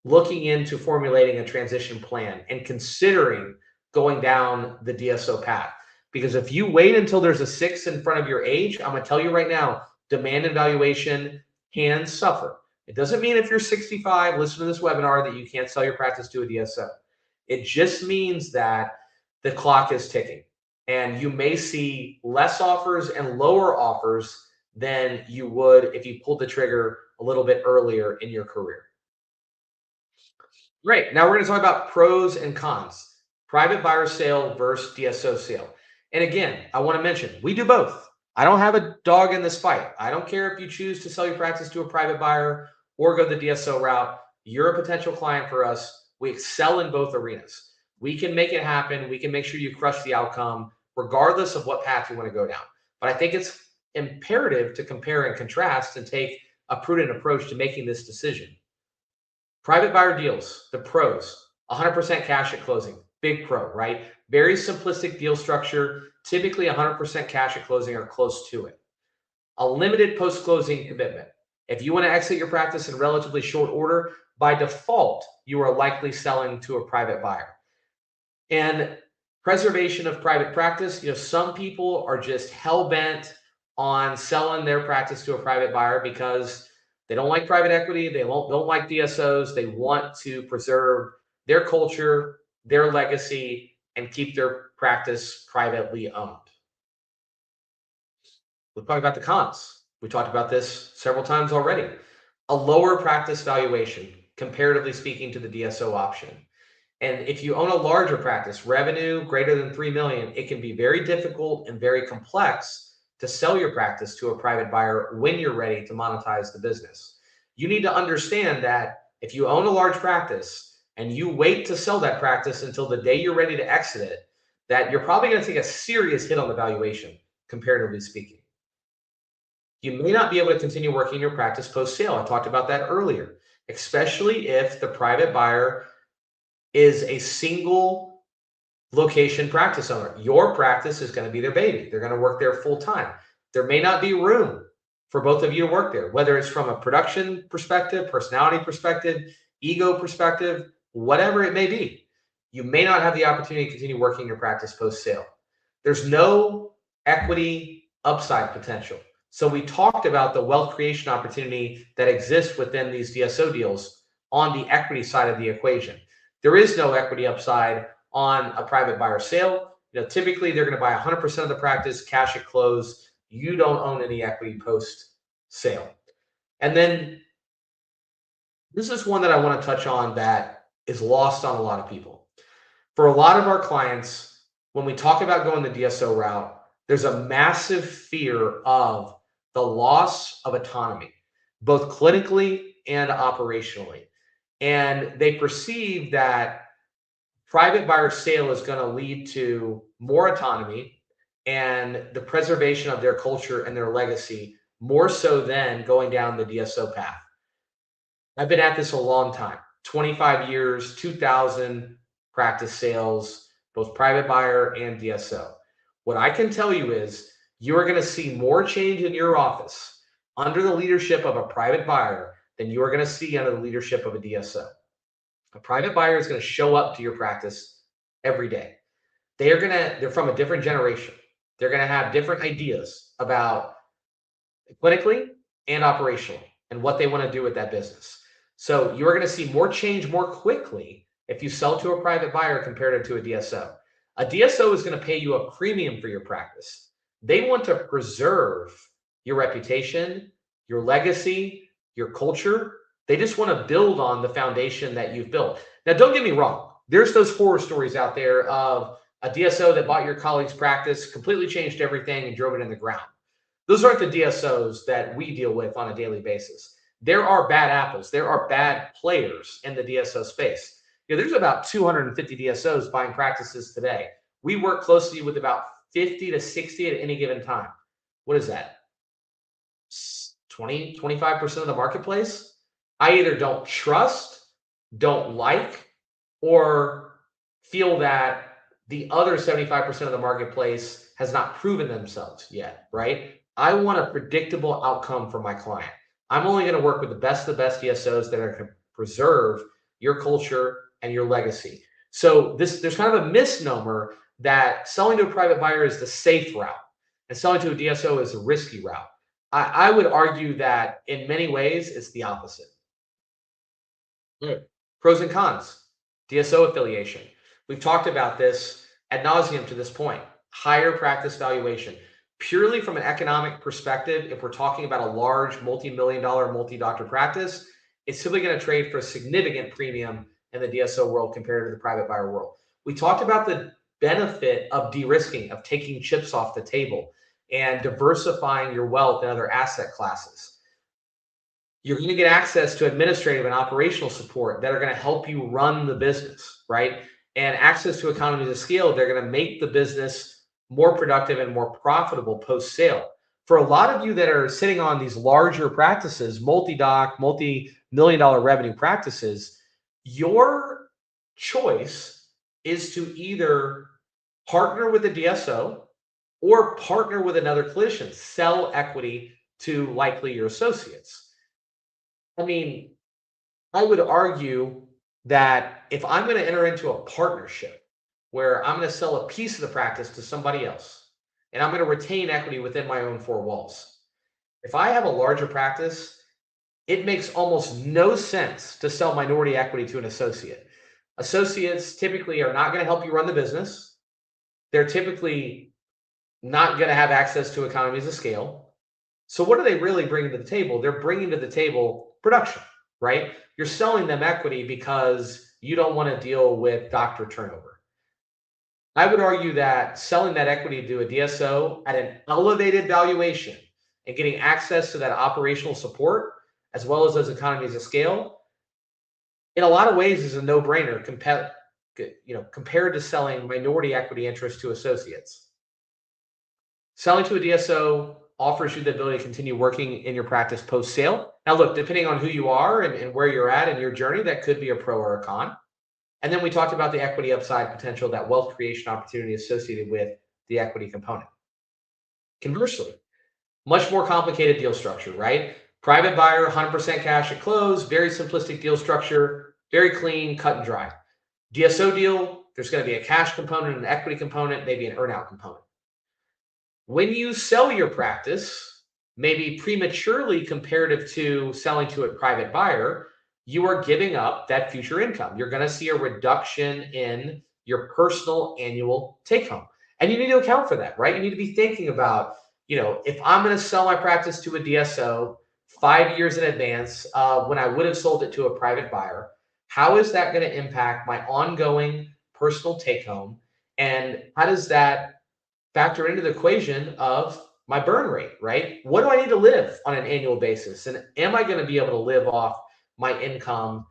S1: looking into formulating a transition plan and considering going down the DSO path. Because if you wait until there's a 6 in front of your age, I'm going to tell you right now, demand and valuation can suffer. It doesn't mean if you're 65, listen to this webinar, that you can't sell your practice to a DSO. It just means that the clock is ticking and you may see less offers and lower offers than you would if you pulled the trigger a little bit earlier in your career. Great. Now we're going to talk about pros and cons. Private buyer sale versus DSO sale. And again, I want to mention, we do both. I don't have a dog in this fight. I don't care if you choose to sell your practice to a private buyer or go the DSO route. You're a potential client for us. We excel in both arenas. We can make it happen. We can make sure you crush the outcome, regardless of what path you want to go down. But I think it's imperative to compare and contrast and take a prudent approach to making this decision. Private buyer deals, the pros, 100% cash at closing, big pro, right? Very simplistic deal structure, typically 100% cash at closing or close to it. A limited post-closing commitment. If you want to exit your practice in relatively short order, by default, you are likely selling to a private buyer. And Preservation of private practice. Some people are just hell bent on selling their practice to a private buyer because they don't like private equity, they don't like DSOs, they want to preserve their culture, their legacy, and keep their practice privately owned. We'll talk about the cons. We talked about this several times already. A lower practice valuation, comparatively speaking to the DSO option. And if you own a larger practice, revenue greater than 3 million, it can be very difficult and very complex to sell your practice to a private buyer when you're ready to monetize the business. You need to understand that if you own a large practice and you wait to sell that practice until the day you're ready to exit it, that you're probably going to take a serious hit on the valuation, comparatively speaking. You may not be able to continue working your practice post sale. I talked about that earlier, especially if the private buyer is a single location practice owner. Your practice is going to be their baby. They're going to work there full time. There may not be room for both of you to work there, whether it's from a production perspective, personality perspective, ego perspective, whatever it may be. You may not have the opportunity to continue working your practice post sale. There's no equity upside potential. So we talked about the wealth creation opportunity that exists within these DSO deals on the equity side of the equation. There is no equity upside on a private buyer sale. Typically they're going to buy 100% of the practice, cash at close. You don't own any equity post sale. And then this is one that I want to touch on that is lost on a lot of people. For a lot of our clients, when we talk about going the DSO route, there's a massive fear of the loss of autonomy, both clinically and operationally. And they perceive that private buyer sale is going to lead to more autonomy and the preservation of their culture and their legacy, more so than going down the DSO path. I've been at this a long time, 25 years, 2,000 practice sales, both private buyer and DSO. What I can tell you is you're going to see more change in your office under the leadership of a private buyer than you are going to see under the leadership of a DSO. A private buyer is going to show up to your practice every day. They're from a different generation. They're going to have different ideas about clinically and operationally and what they want to do with that business. So you're going to see more change more quickly if you sell to a private buyer compared to a DSO. A DSO is going to pay you a premium for your practice. They want to preserve your reputation, your legacy, your culture. They just want to build on the foundation that you've built. Now, don't get me wrong. There's those horror stories out there of a DSO that bought your colleague's practice, completely changed everything and drove it in the ground. Those aren't the DSOs that we deal with on a daily basis. There are bad apples. There are bad players in the DSO space. There's about 250 DSOs buying practices today. We work closely with about 50 to 60 at any given time. What is that? 20, 25% of the marketplace? I either don't trust, don't like, or feel that the other 75% of the marketplace has not proven themselves yet, right? I want a predictable outcome for my client. I'm only going to work with the best of the best DSOs that are going to preserve your culture and your legacy. So there's kind of a misnomer that selling to a private buyer is the safe route and selling to a DSO is a risky route. I would argue that in many ways it's the opposite. Right. Pros and cons. DSO affiliation. We've talked about this ad nauseum to this point. Higher practice valuation. Purely from an economic perspective, if we're talking about a large multi-million-dollar multi-doctor practice, it's simply going to trade for a significant premium in the DSO world compared to the private buyer world. We talked about the benefit of de-risking, of taking chips off the table and diversifying your wealth in other asset classes. You're going to get access to administrative and operational support that are going to help you run the business, right? And access to economies of scale, they're going to make the business more productive and more profitable post-sale. For a lot of you that are sitting on these larger practices, multi-doc, multi-million-dollar revenue practices, your choice is to either partner with a DSO or partner with another clinician, sell equity to likely your associates. I mean, I would argue that if I'm going to enter into a partnership where I'm going to sell a piece of the practice to somebody else and I'm going to retain equity within my own four walls. If I have a larger practice, it makes almost no sense to sell minority equity to an associate. Associates typically are not going to help you run the business. They're typically not going to have access to economies of scale. So, what are they really bringing to the table? They're bringing to the table production, right? You're selling them equity because you don't want to deal with doctor turnover. I would argue that selling that equity to a DSO at an elevated valuation and getting access to that operational support as well as those economies of scale, in a lot of ways, is a no-brainer compared to selling minority equity interest to associates. Selling to a DSO offers you the ability to continue working in your practice post sale. Now, look, depending on who you are and where you're at in your journey, that could be a pro or a con. And then we talked about the equity upside potential, that wealth creation opportunity associated with the equity component. Conversely, much more complicated deal structure, right? Private buyer, 100% cash at close, very simplistic deal structure, very clean, cut and dry. DSO deal, there's going to be a cash component, an equity component, maybe an earnout component. When you sell your practice, maybe prematurely comparative to selling to a private buyer, you are giving up that future income. You're going to see a reduction in your personal annual take home. And you need to account for that, right? You need to be thinking about, if I'm going to sell my practice to a DSO 5 years in advance, when I would have sold it to a private buyer, how is that going to impact my ongoing personal take home? And how does that factor into the equation of my burn rate, right? What do I need to live on an annual basis? And am I going to be able to live off my income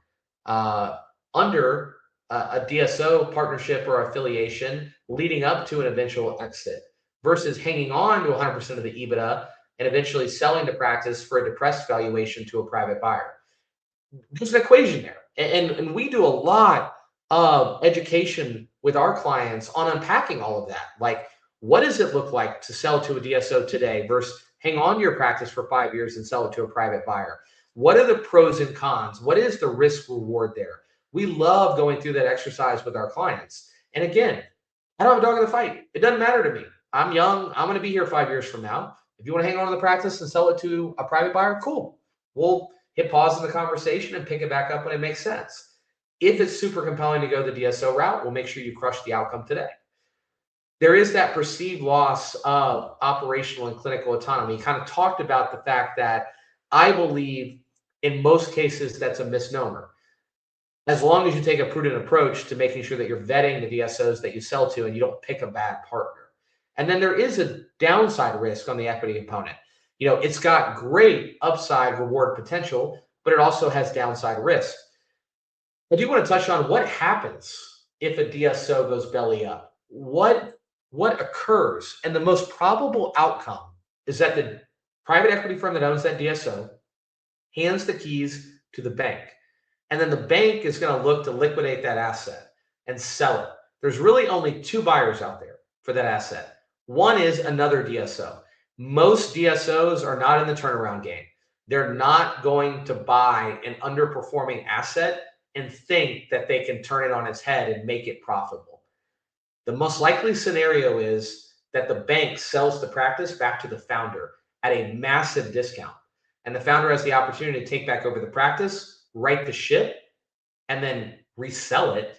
S1: under a DSO partnership or affiliation leading up to an eventual exit versus hanging on to 100% of the EBITDA and eventually selling the practice for a depressed valuation to a private buyer? There's an equation there. And we do a lot of education with our clients on unpacking all of that. Like, what does it look like to sell to a DSO today versus hang on to your practice for 5 years and sell it to a private buyer? What are the pros and cons? What is the risk reward there? We love going through that exercise with our clients. And again, I don't have a dog in the fight. It doesn't matter to me. I'm young. I'm going to be here 5 years from now. If you want to hang on to the practice and sell it to a private buyer, cool. We'll hit pause in the conversation and pick it back up when it makes sense. If it's super compelling to go the DSO route, we'll make sure you crush the outcome today. There is that perceived loss of operational and clinical autonomy. Kind of talked about the fact that I believe in most cases that's a misnomer. As long as you take a prudent approach to making sure that you're vetting the DSOs that you sell to and you don't pick a bad partner. And then there is a downside risk on the equity component. It's got great upside reward potential, but it also has downside risk. I do want to touch on what happens if a DSO goes belly up. What occurs? And the most probable outcome is that the private equity firm that owns that DSO hands the keys to the bank. And then the bank is going to look to liquidate that asset and sell it. There's really only two buyers out there for that asset. One is another DSO. Most DSOs are not in the turnaround game. They're not going to buy an underperforming asset and think that they can turn it on its head and make it profitable. The most likely scenario is that the bank sells the practice back to the founder at a massive discount. And the founder has the opportunity to take back over the practice, right the ship, and then resell it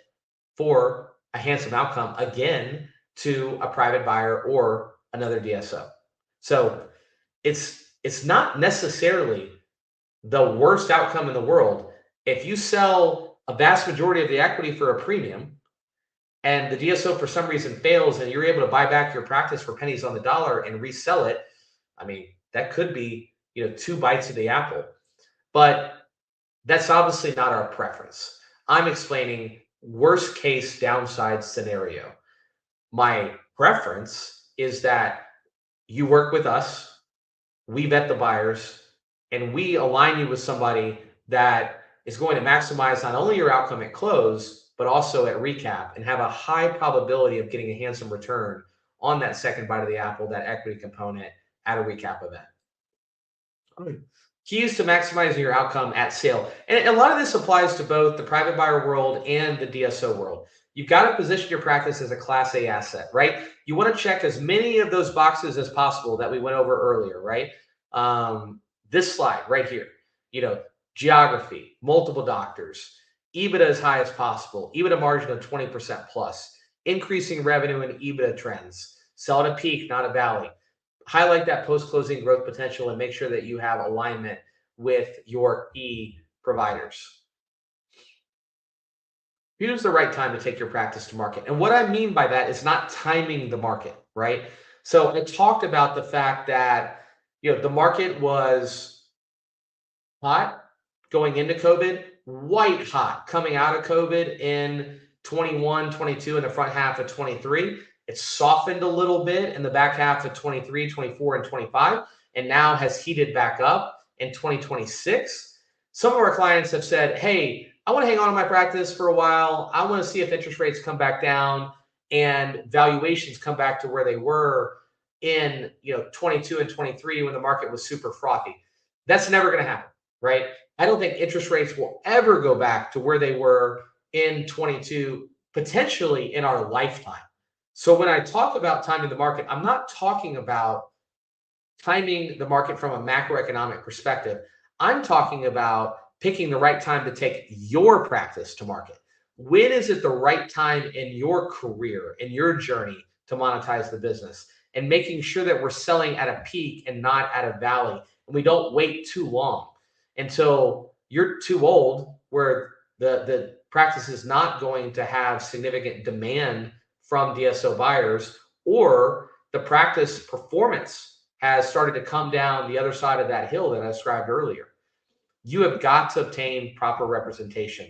S1: for a handsome outcome again to a private buyer or another DSO. So it's not necessarily the worst outcome in the world. If you sell a vast majority of the equity for a premium and the DSO for some reason fails and you're able to buy back your practice for pennies on the dollar and resell it, I mean, that could be, two bites of the apple. But that's obviously not our preference. I'm explaining worst case downside scenario. My preference is that you work with us, we vet the buyers, and we align you with somebody that is going to maximize not only your outcome at close, but also at recap and have a high probability of getting a handsome return on that second bite of the apple, that equity component at a recap event. Keys to maximizing your outcome at sale. And a lot of this applies to both the private buyer world and the DSO world. You've got to position your practice as a class A asset, right? You want to check as many of those boxes as possible that we went over earlier, right? This slide right here, you know, geography, multiple doctors, EBITDA as high as possible, EBITDA margin of 20% plus, increasing revenue and EBITDA trends, sell at a peak, not a valley, highlight that post-closing growth potential and make sure that you have alignment with your key providers. Here's the right time to take your practice to market. And what I mean by that is not timing the market, right? So I talked about the fact that the market was hot going into COVID, white hot coming out of COVID in 21, 22, in the front half of 23. It softened a little bit in the back half of 23, 24, and 25, and now has heated back up in 2026. Some of our clients have said, hey, I want to hang on to my practice for a while. I want to see if interest rates come back down and valuations come back to where they were in 22 and 23 when the market was super frothy. That's never going to happen, right? I don't think interest rates will ever go back to where they were in 22, potentially in our lifetime. So when I talk about timing the market, I'm not talking about timing the market from a macroeconomic perspective. I'm talking about picking the right time to take your practice to market. When is it the right time in your career, in your journey to monetize the business? And making sure that we're selling at a peak and not at a valley. And we don't wait too long until you're too old where the practice is not going to have significant demand from DSO buyers, or the practice performance has started to come down the other side of that hill that I described earlier. You have got to obtain proper representation.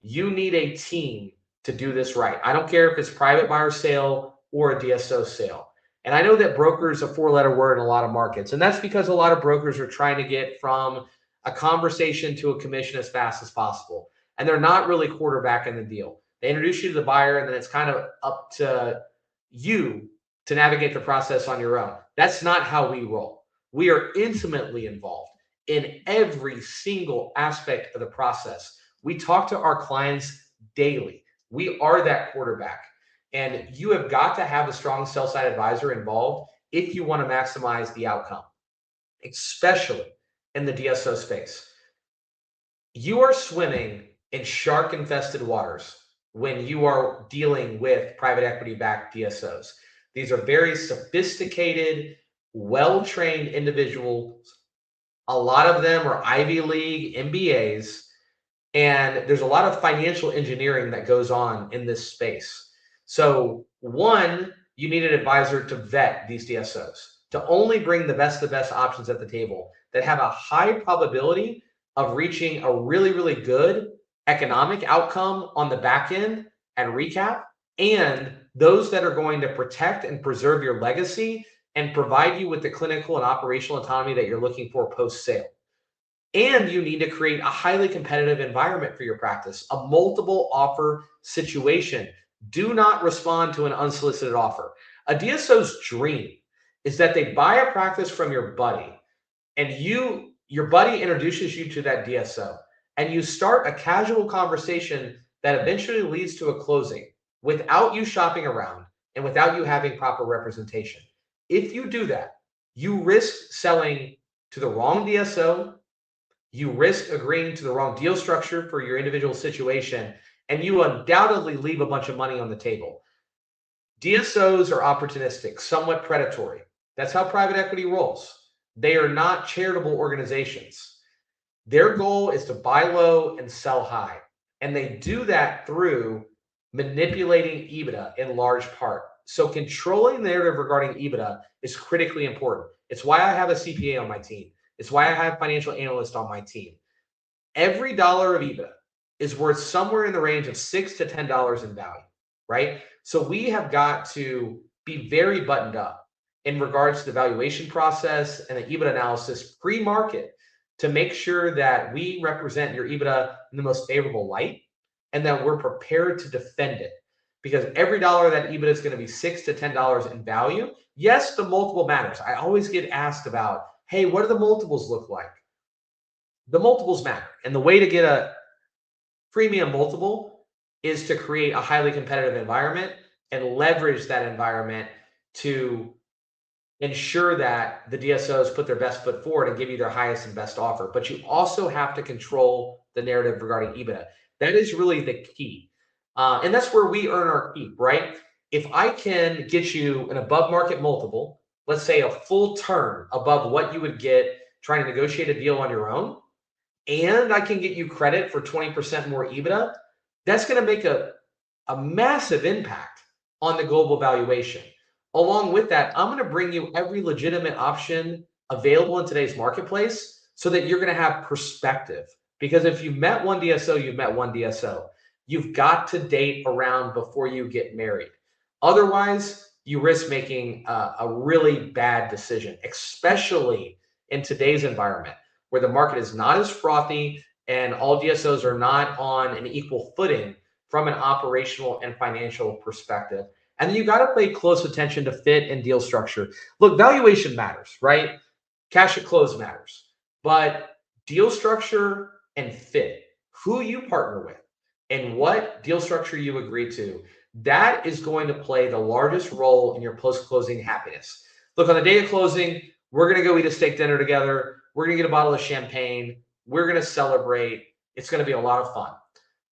S1: You need a team to do this right. I don't care if it's private buyer sale or a DSO sale. And I know that broker is a four-letter word in a lot of markets. And that's because a lot of brokers are trying to get from a conversation to a commission as fast as possible. And they're not really quarterbacking the deal. They introduce you to the buyer, and then it's kind of up to you to navigate the process on your own. That's not how we roll. We are intimately involved in every single aspect of the process. We talk to our clients daily. We are that quarterback. And you have got to have a strong sell-side advisor involved if you want to maximize the outcome, especially in the DSO space. You are swimming in shark-infested waters when you are dealing with private equity-backed DSOs. These are very sophisticated, well-trained individuals. A lot of them are Ivy League MBAs, and there's a lot of financial engineering that goes on in this space. So one, you need an advisor to vet these DSOs, to only bring the best options at the table that have a high probability of reaching a really, really good economic outcome on the back end and recap, and those that are going to protect and preserve your legacy and provide you with the clinical and operational autonomy that you're looking for post-sale. And you need to create a highly competitive environment for your practice, a multiple offer situation. Do not respond to an unsolicited offer. A DSO's dream is that they buy a practice from your buddy, and your buddy introduces you to that DSO, and you start a casual conversation that eventually leads to a closing without you shopping around and without you having proper representation. If you do that, you risk selling to the wrong DSO, you risk agreeing to the wrong deal structure for your individual situation, and you undoubtedly leave a bunch of money on the table. DSOs are opportunistic, somewhat predatory. That's how private equity rolls. They are not charitable organizations. Their goal is to buy low and sell high. And they do that through manipulating EBITDA in large part. So controlling the narrative regarding EBITDA is critically important. It's why I have a CPA on my team. It's why I have financial analysts on my team. Every dollar of EBITDA is worth somewhere in the range of $6 to $10 in value, right? So we have got to be very buttoned up in regards to the valuation process and the EBITDA analysis pre-market to make sure that we represent your EBITDA in the most favorable light and that we're prepared to defend it. Because every dollar of that EBITDA is going to be $6 to $10 in value. Yes, the multiple matters. I always get asked about, hey, what do the multiples look like? the multiples matter. And the way to get a premium multiple is to create a highly competitive environment and leverage that environment to ensure that the DSOs put their best foot forward and give you their highest and best offer. But you also have to control the narrative regarding EBITDA. That is really the key. And that's where we earn our keep, right? If I can get you an above market multiple, let's say a full turn above what you would get trying to negotiate a deal on your own, and I can get you credit for 20% more EBITDA, that's going to make a massive impact on the global valuation. Along with that, I'm going to bring you every legitimate option available in today's marketplace so that you're going to have perspective. Because if you met one DSO, you've met one DSO. You've got to date around before you get married. Otherwise, you risk making a really bad decision, especially in today's environment where the market is not as frothy and all DSOs are not on an equal footing from an operational and financial perspective. And then you got to pay close attention to fit and deal structure. Look, valuation matters, right? Cash at close matters, but deal structure and fit, who you partner with and what deal structure you agree to, that is going to play the largest role in your post-closing happiness. Look, on the day of closing, we're going to go eat a steak dinner together. We're going to get a bottle of champagne. We're going to celebrate. It's going to be a lot of fun.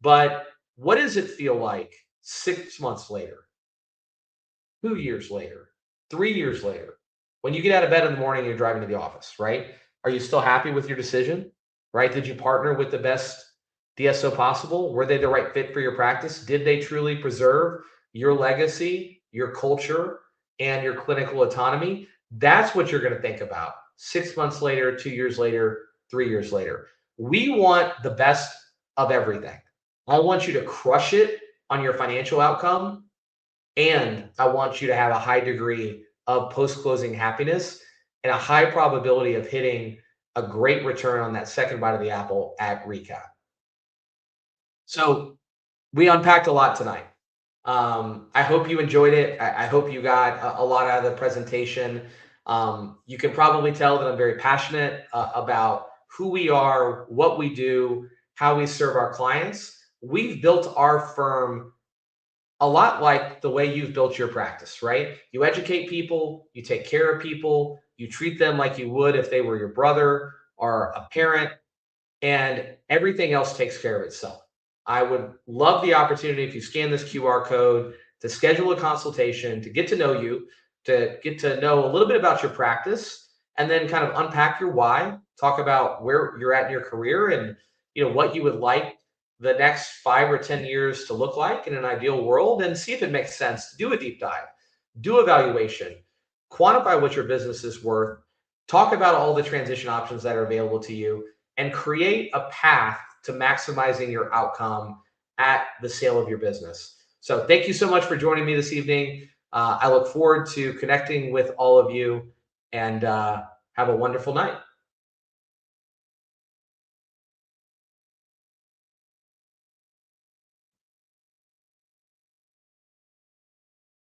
S1: But what does it feel like 6 months later, 2 years later, 3 years later, when you get out of bed in the morning and you're driving to the office, right? Are you still happy with your decision, right? Did you partner with the best DSO possible? Were they the right fit for your practice? Did they truly preserve your legacy, your culture, and your clinical autonomy? That's what you're going to think about 6 months later, 2 years later, 3 years later. We want the best of everything. I want you to crush it on your financial outcome, and I want you to have a high degree of post-closing happiness and a high probability of hitting a great return on that second bite of the apple at recap. So we unpacked a lot tonight. I hope you enjoyed it. I hope you got a lot out of the presentation. You can probably tell that I'm very passionate about who we are, what we do, how we serve our clients. We've built our firm a lot like the way you've built your practice, right? You educate people, you take care of people, you treat them like you would if they were your brother or a parent, and everything else takes care of itself. I would love the opportunity if you scan this QR code to schedule a consultation, to get to know you, to get to know a little bit about your practice, and then kind of unpack your why, talk about where you're at in your career and what you would like the next 5 or 10 years to look like in an ideal world, and see if it makes sense to do a deep dive, do evaluation, quantify what your business is worth, talk about all the transition options that are available to you, and create a path to maximizing your outcome at the sale of your business. So thank you so much for joining me this evening. I look forward to connecting with all of you, and have a wonderful night.